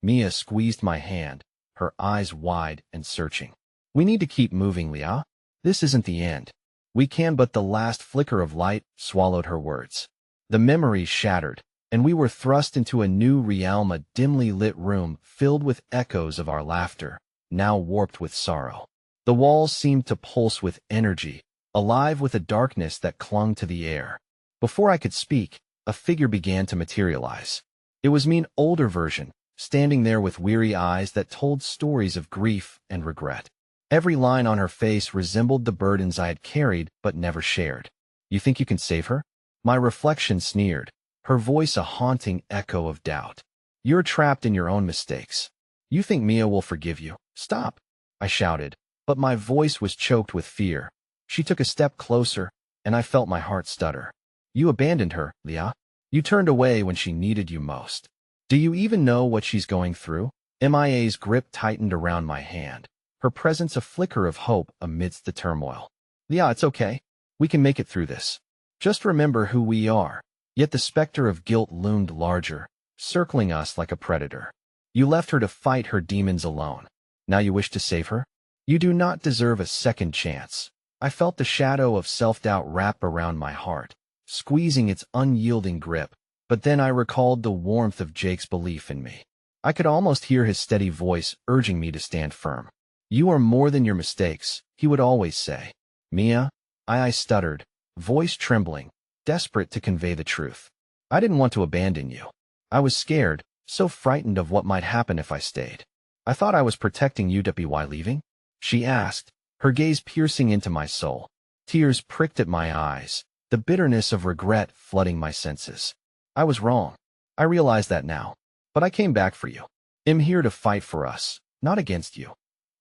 Mia squeezed my hand, her eyes wide and searching. We need to keep moving, Leah. This isn't the end. We can, but the last flicker of light swallowed her words. The memories shattered, and we were thrust into a new realm, a dimly lit room filled with echoes of our laughter, now warped with sorrow. The walls seemed to pulse with energy, alive with a darkness that clung to the air. Before I could speak, a figure began to materialize. It was me, an older version, standing there with weary eyes that told stories of grief and regret. Every line on her face resembled the burdens I had carried but never shared. You think you can save her? My reflection sneered, her voice a haunting echo of doubt. You're trapped in your own mistakes. You think Mia will forgive you? Stop, I shouted, but my voice was choked with fear. She took a step closer, and I felt my heart stutter. You abandoned her, Leah. You turned away when she needed you most. Do you even know what she's going through? Mia's grip tightened around my hand, her presence a flicker of hope amidst the turmoil. Leah, it's okay. We can make it through this. Just remember who we are. Yet the specter of guilt loomed larger, circling us like a predator. You left her to fight her demons alone. Now you wish to save her? You do not deserve a second chance. I felt the shadow of self-doubt wrap around my heart, squeezing its unyielding grip, but then I recalled the warmth of Jake's belief in me. I could almost hear his steady voice urging me to stand firm. You are more than your mistakes, he would always say. Mia, I stuttered, voice trembling, desperate to convey the truth. I didn't want to abandon you. I was scared, so frightened of what might happen if I stayed. I thought I was protecting you. Why leaving? She asked, her gaze piercing into my soul. Tears pricked at my eyes, the bitterness of regret flooding my senses. I was wrong. I realize that now. But I came back for you. I'm here to fight for us, not against you.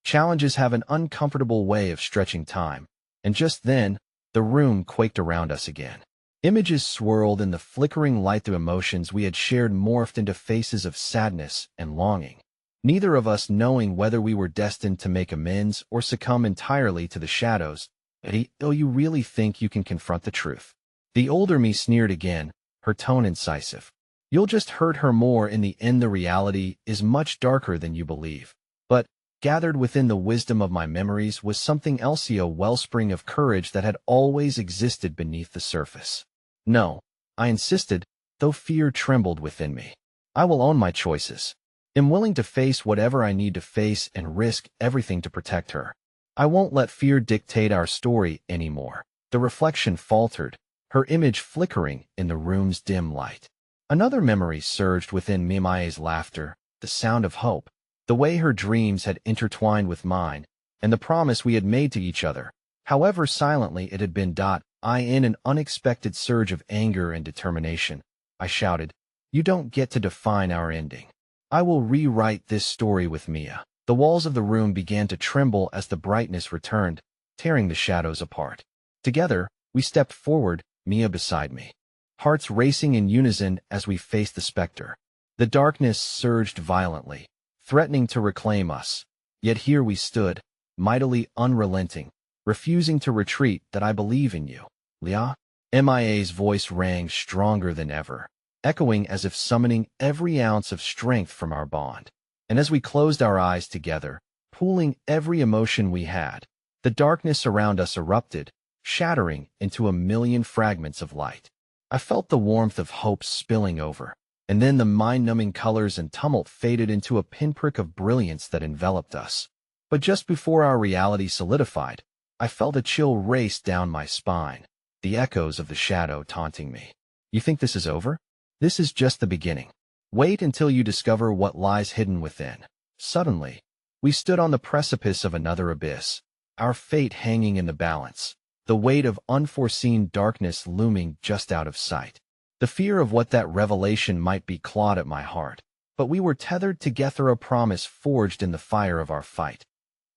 Challenges have an uncomfortable way of stretching time, and just then, the room quaked around us again. Images swirled in the flickering light. The emotions we had shared morphed into faces of sadness and longing, neither of us knowing whether we were destined to make amends or succumb entirely to the shadows. Oh, you really think you can confront the truth? The older me sneered again, her tone incisive. You'll just hurt her more in the end. The reality is much darker than you believe. But, gathered within the wisdom of my memories was something else, a wellspring of courage that had always existed beneath the surface. No, I insisted, though fear trembled within me. I will own my choices. I'm willing to face whatever I need to face and risk everything to protect her. I won't let fear dictate our story anymore. The reflection faltered, her image flickering in the room's dim light. Another memory surged within me, Mia's laughter, the sound of hope, the way her dreams had intertwined with mine, and the promise we had made to each other, however silently it had been. In an unexpected surge of anger and determination, I shouted, You don't get to define our ending. I will rewrite this story with Mia. The walls of the room began to tremble as the brightness returned, tearing the shadows apart. Together, we stepped forward, Mia beside me, hearts racing in unison as we faced the specter. The darkness surged violently, threatening to reclaim us. Yet here we stood, mightily unrelenting, refusing to retreat. That I believe in you, Leah. Mia's voice rang stronger than ever, echoing as if summoning every ounce of strength from our bond. And as we closed our eyes together, pooling every emotion we had, the darkness around us erupted, shattering into a million fragments of light. I felt the warmth of hope spilling over, and then the mind-numbing colors and tumult faded into a pinprick of brilliance that enveloped us. But just before our reality solidified, I felt a chill race down my spine, the echoes of the shadow taunting me. You think this is over? This is just the beginning. Wait until you discover what lies hidden within. Suddenly, we stood on the precipice of another abyss. our fate hanging in the balance, the weight of unforeseen darkness looming just out of sight. The fear of what that revelation might be clawed at my heart, but we were tethered together, a promise forged in the fire of our fight.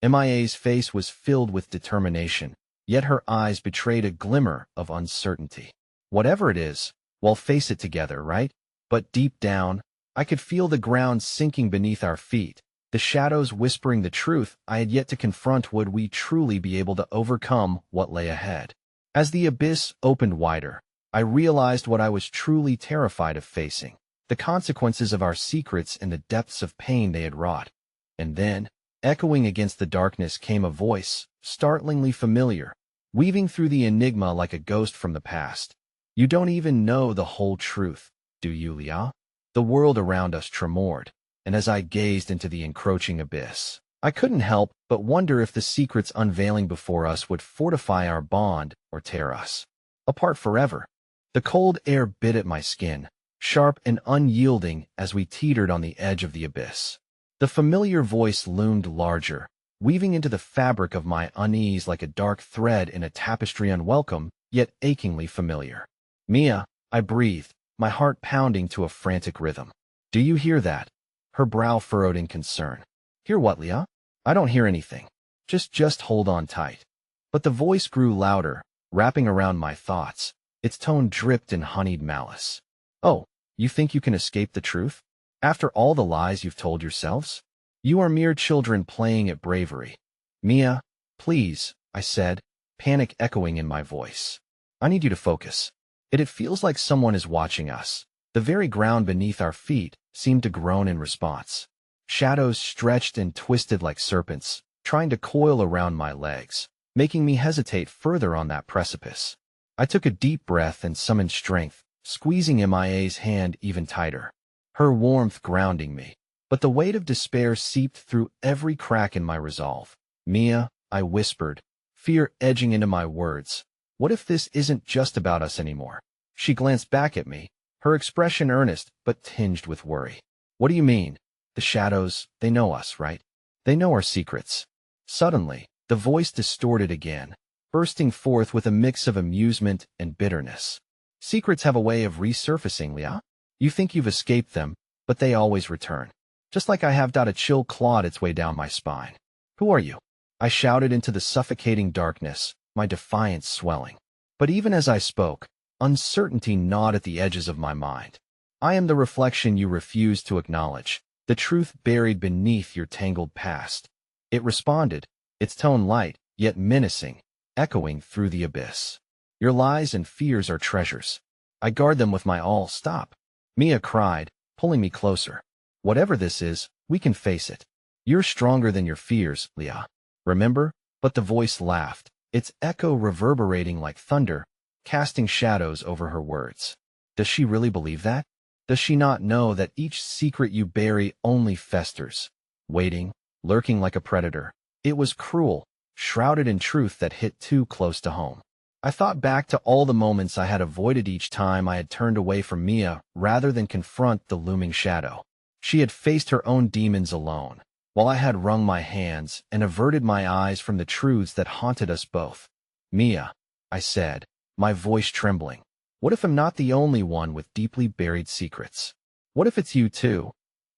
MIA's face was filled with determination, yet her eyes betrayed a glimmer of uncertainty. Whatever it is, we'll face it together, right? But deep down, I could feel the ground sinking beneath our feet, the shadows whispering the truth I had yet to confront. Would we truly be able to overcome what lay ahead? As the abyss opened wider, I realized what I was truly terrified of facing, the consequences of our secrets and the depths of pain they had wrought. And then, echoing against the darkness, came a voice, startlingly familiar, weaving through the enigma like a ghost from the past. You don't even know the whole truth, do you, Leah? The world around us tremored, and as I gazed into the encroaching abyss, I couldn't help but wonder if the secrets unveiling before us would fortify our bond or tear us apart forever. The cold air bit at my skin, sharp and unyielding as we teetered on the edge of the abyss. The familiar voice loomed larger, weaving into the fabric of my unease like a dark thread in a tapestry, unwelcome, yet achingly familiar. Mia, I breathed, my heart pounding to a frantic rhythm. Do you hear that? Her brow furrowed in concern. Hear what, Leah? I don't hear anything. Just hold on tight. But the voice grew louder, wrapping around my thoughts. Its tone dripped in honeyed malice. Oh, you think you can escape the truth? After all the lies you've told yourselves? You are mere children playing at bravery. Mia, please, I said, panic echoing in my voice. I need you to focus. It feels like someone is watching us. The very ground beneath our feet seemed to groan in response. Shadows stretched and twisted like serpents, trying to coil around my legs, making me hesitate further on that precipice. I took a deep breath and summoned strength, squeezing MIA's hand even tighter, her warmth grounding me. But the weight of despair seeped through every crack in my resolve. Mia, I whispered, fear edging into my words. What if this isn't just about us anymore? She glanced back at me, her expression earnest but tinged with worry. What do you mean? The shadows, they know us, right? They know our secrets. Suddenly, the voice distorted again, bursting forth with a mix of amusement and bitterness. Secrets have a way of resurfacing, Leah. You think you've escaped them, but they always return. Just like I have. A chill clawed its way down my spine. Who are you? I shouted into the suffocating darkness, my defiance swelling. But even as I spoke, uncertainty gnawed at the edges of my mind. I am the reflection you refuse to acknowledge, the truth buried beneath your tangled past. It responded, its tone light, yet menacing, echoing through the abyss. Your lies and fears are treasures. I guard them with my all. Stop, Mia cried, pulling me closer. Whatever this is, we can face it. You're stronger than your fears, Leah. Remember? But the voice laughed, its echo reverberating like thunder, casting shadows over her words. Does she really believe that? Does she not know that each secret you bury only festers, waiting, lurking like a predator? It was cruel, shrouded in truth that hit too close to home. I thought back to all the moments I had avoided each time I had turned away from Mia rather than confront the looming shadow. She had faced her own demons alone, while I had wrung my hands and averted my eyes from the truths that haunted us both. Mia, I said, my voice trembling. What if I'm not the only one with deeply buried secrets? What if it's you too?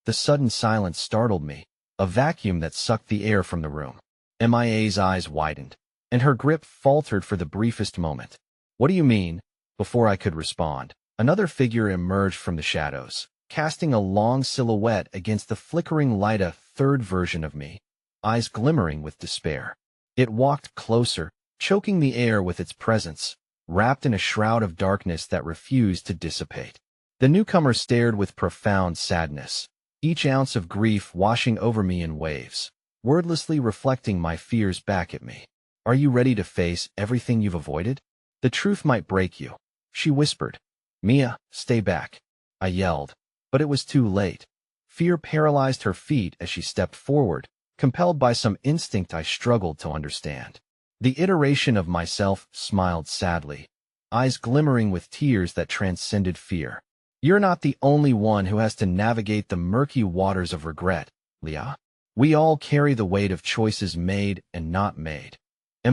The sudden silence startled me, a vacuum that sucked the air from the room. MIA's eyes widened, and her grip faltered for the briefest moment. What do you mean? Before I could respond, another figure emerged from the shadows, casting a long silhouette against the flickering light, a third version of me, eyes glimmering with despair. It walked closer, choking the air with its presence, wrapped in a shroud of darkness that refused to dissipate. The newcomer stared with profound sadness, each ounce of grief washing over me in waves, wordlessly reflecting my fears back at me. Are you ready to face everything you've avoided? The truth might break you, she whispered. Mia, stay back, I yelled, but it was too late. Fear paralyzed her feet as she stepped forward, compelled by some instinct I struggled to understand. The iteration of myself smiled sadly, eyes glimmering with tears that transcended fear. You're not the only one who has to navigate the murky waters of regret, Leah. We all carry the weight of choices made and not made.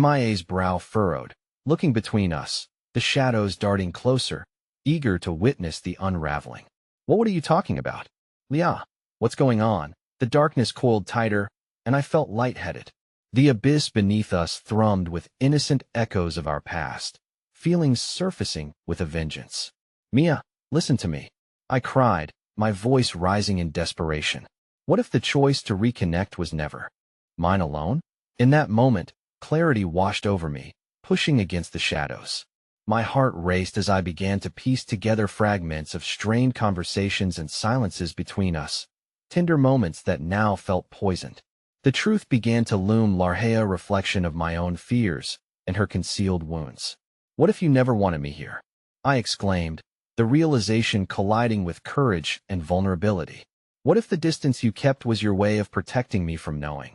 MIA's brow furrowed, looking between us, the shadows darting closer, eager to witness the unraveling. What are you talking about? Leah, what's going on? The darkness coiled tighter, and I felt lightheaded. The abyss beneath us thrummed with innocent echoes of our past, feelings surfacing with a vengeance. Mia, listen to me, I cried, my voice rising in desperation. What if the choice to reconnect was never mine alone? In that moment, clarity washed over me, pushing against the shadows. My heart raced as I began to piece together fragments of strained conversations and silences between us, tender moments that now felt poisoned. The truth began to loom, Larhea, reflection of my own fears and her concealed wounds. What if you never wanted me here? I exclaimed, the realization colliding with courage and vulnerability. What if the distance you kept was your way of protecting me from knowing?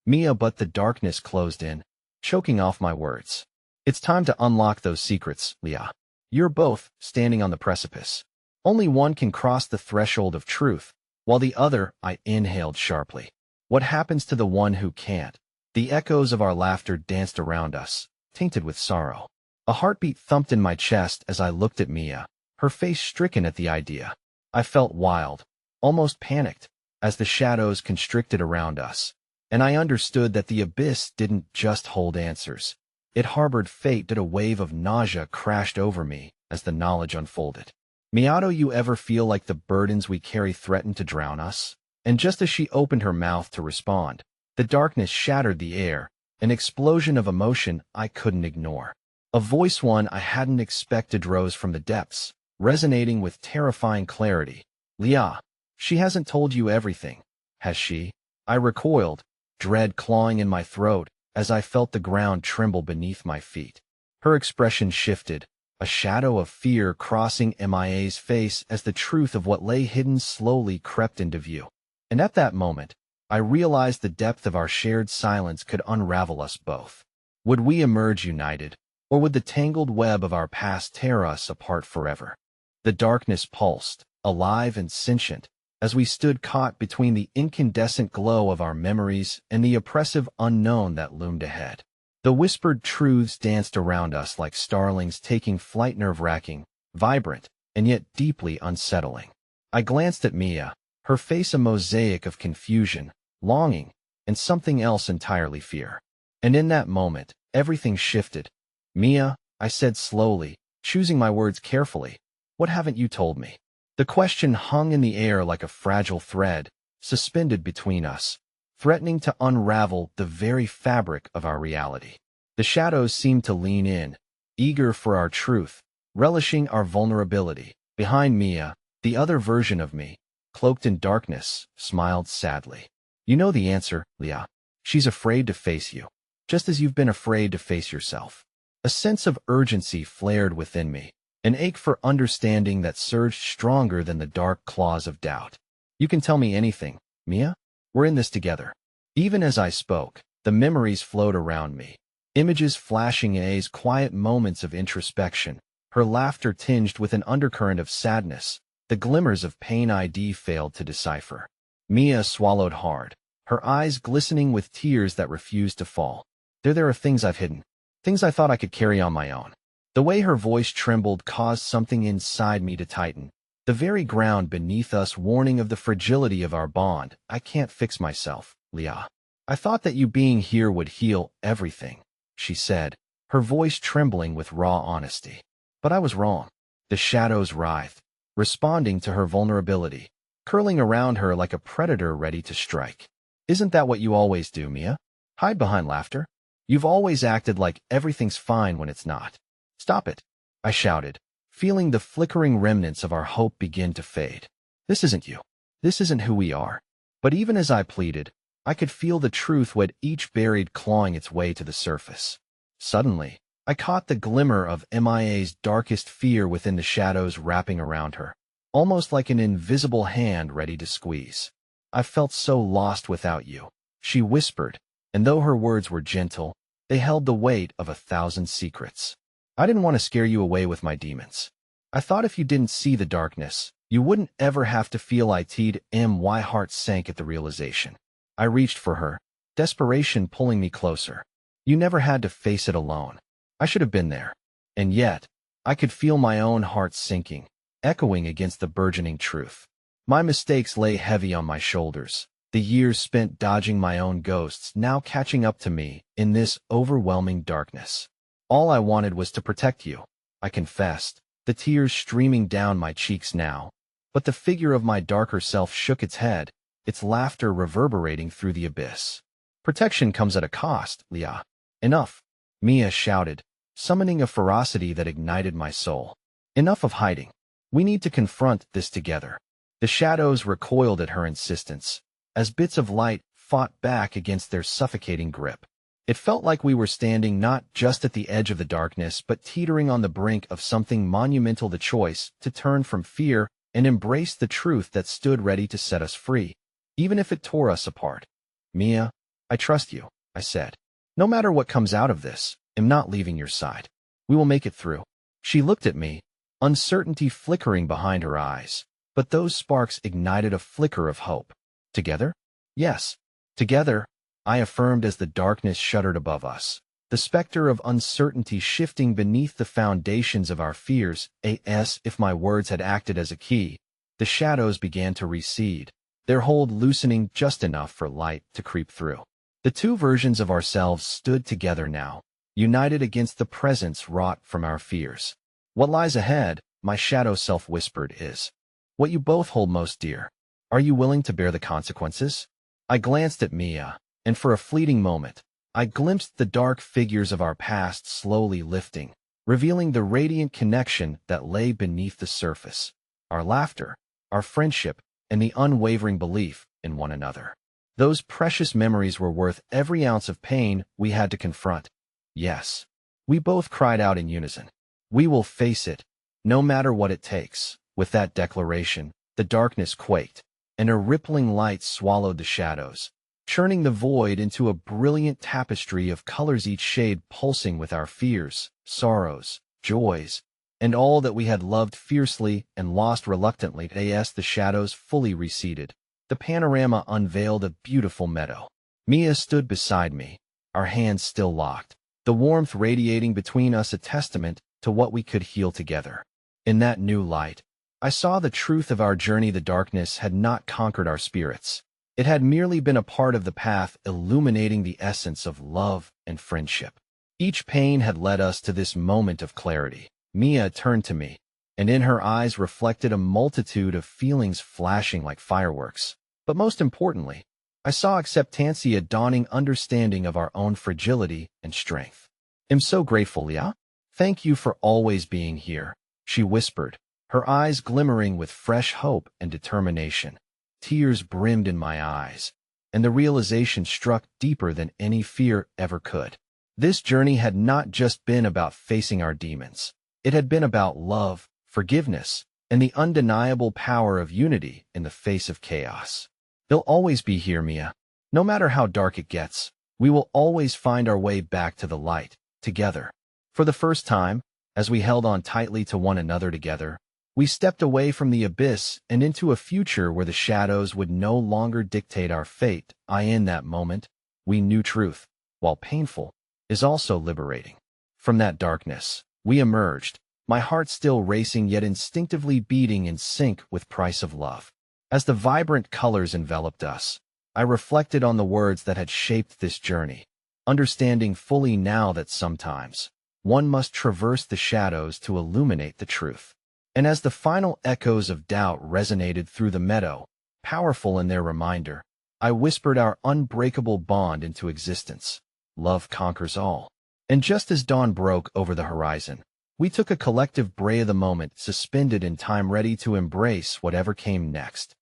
Mia, but the darkness closed in, choking off my words. It's time to unlock those secrets, Leah. You're both standing on the precipice. Only one can cross the threshold of truth, while the other, I inhaled sharply. What happens to the one who can't? The echoes of our laughter danced around us, tainted with sorrow. A heartbeat thumped in my chest as I looked at Mia, her face stricken at the idea. I felt wild, almost panicked, as the shadows constricted around us, and I understood that the abyss didn't just hold answers. It harbored fate. A wave of nausea crashed over me as the knowledge unfolded. Mia, do you ever feel like the burdens we carry threaten to drown us? And just as she opened her mouth to respond, the darkness shattered the air, an explosion of emotion I couldn't ignore. A voice one I hadn't expected rose from the depths, resonating with terrifying clarity. Leah, she hasn't told you everything, has she? I recoiled, dread clawing in my throat as I felt the ground tremble beneath my feet. Her expression shifted, a shadow of fear crossing Mia's face as the truth of what lay hidden slowly crept into view. And at that moment, I realized the depth of our shared silence could unravel us both. Would we emerge united, or would the tangled web of our past tear us apart forever? The darkness pulsed, alive and sentient, as we stood caught between the incandescent glow of our memories and the oppressive unknown that loomed ahead. The whispered truths danced around us like starlings taking flight, nerve-wracking, vibrant, and yet deeply unsettling. I glanced at Mia, her face a mosaic of confusion, longing, and something else entirely, fear. And in that moment, everything shifted. Mia, I said slowly, choosing my words carefully, what haven't you told me? The question hung in the air like a fragile thread, suspended between us, threatening to unravel the very fabric of our reality. The shadows seemed to lean in, eager for our truth, relishing our vulnerability. Behind Mia, the other version of me, cloaked in darkness, smiled sadly. You know the answer, Leah. She's afraid to face you, just as you've been afraid to face yourself. A sense of urgency flared within me, an ache for understanding that surged stronger than the dark claws of doubt. You can tell me anything, Mia. We're in this together. Even as I spoke, the memories flowed around me, images flashing in A's quiet moments of introspection, her laughter tinged with an undercurrent of sadness, the glimmers of pain I'd failed to decipher. Mia swallowed hard, her eyes glistening with tears that refused to fall. There are things I've hidden, things I thought I could carry on my own. The way her voice trembled caused something inside me to tighten, the very ground beneath us warning of the fragility of our bond. I can't fix myself, Leah. I thought that you being here would heal everything, she said, her voice trembling with raw honesty. But I was wrong. The shadows writhed, responding to her vulnerability, curling around her like a predator ready to strike. Isn't that what you always do, Mia? Hide behind laughter? You've always acted like everything's fine when it's not. Stop it, I shouted, feeling the flickering remnants of our hope begin to fade. This isn't you. This isn't who we are. But even as I pleaded, I could feel the truth what each buried clawing its way to the surface. Suddenly, I caught the glimmer of Mia's darkest fear within the shadows wrapping around her, almost like an invisible hand ready to squeeze. I felt so lost without you, she whispered, and though her words were gentle, they held the weight of 1,000 secrets. I didn't want to scare you away with my demons. I thought if you didn't see the darkness, you wouldn't ever have to feel it. My heart sank at the realization. I reached for her, desperation pulling me closer. You never had to face it alone. I should have been there. And yet, I could feel my own heart sinking, echoing against the burgeoning truth. My mistakes lay heavy on my shoulders, the years spent dodging my own ghosts now catching up to me in this overwhelming darkness. All I wanted was to protect you, I confessed, the tears streaming down my cheeks now. But the figure of my darker self shook its head, its laughter reverberating through the abyss. Protection comes at a cost, Leah. Enough, Mia shouted, summoning a ferocity that ignited my soul. Enough of hiding. We need to confront this together. The shadows recoiled at her insistence, as bits of light fought back against their suffocating grip. It felt like we were standing not just at the edge of the darkness, but teetering on the brink of something monumental, the choice to turn from fear and embrace the truth that stood ready to set us free, even if it tore us apart. Mia, I trust you, I said. No matter what comes out of this, I'm not leaving your side. We will make it through. She looked at me, uncertainty flickering behind her eyes, but those sparks ignited a flicker of hope. Together? Yes, together, I affirmed as the darkness shuddered above us, the specter of uncertainty shifting beneath the foundations of our fears. As if my words had acted as a key, the shadows began to recede, their hold loosening just enough for light to creep through. The two versions of ourselves stood together now, united against the presence wrought from our fears. What lies ahead, my shadow self whispered, is what you both hold most dear. Are you willing to bear the consequences? I glanced at Mia, and for a fleeting moment, I glimpsed the dark figures of our past slowly lifting, revealing the radiant connection that lay beneath the surface. Our laughter, our friendship, and the unwavering belief in one another. Those precious memories were worth every ounce of pain we had to confront. Yes, we both cried out in unison. We will face it, no matter what it takes. With that declaration, the darkness quaked, and a rippling light swallowed the shadows, churning the void into a brilliant tapestry of colors, each shade pulsing with our fears, sorrows, joys, and all that we had loved fiercely and lost reluctantly. As the shadows fully receded, the panorama unveiled a beautiful meadow. Mia stood beside me, our hands still locked, the warmth radiating between us a testament to what we could heal together. In that new light, I saw the truth of our journey. The darkness had not conquered our spirits. It had merely been a part of the path, illuminating the essence of love and friendship. Each pain had led us to this moment of clarity. Mia turned to me, and in her eyes reflected a multitude of feelings flashing like fireworks. But most importantly, I saw acceptance, a dawning understanding of our own fragility and strength. I'm so grateful, Leah. Thank you for always being here, she whispered, her eyes glimmering with fresh hope and determination. Tears brimmed in my eyes, and the realization struck deeper than any fear ever could. This journey had not just been about facing our demons. It had been about love, forgiveness, and the undeniable power of unity in the face of chaos. They'll always be here, Mia. No matter how dark it gets, we will always find our way back to the light, together. For the first time, as we held on tightly to one another together, we stepped away from the abyss and into a future where the shadows would no longer dictate our fate. In that moment, we knew truth, while painful, is also liberating. From that darkness, we emerged, my heart still racing yet instinctively beating in sync with price of love. As the vibrant colors enveloped us, I reflected on the words that had shaped this journey, understanding fully now that sometimes one must traverse the shadows to illuminate the truth. And as the final echoes of doubt resonated through the meadow, powerful in their reminder, I whispered our unbreakable bond into existence. Love conquers all. And just as dawn broke over the horizon, we took a collective breath, the moment suspended in time, ready to embrace whatever came next.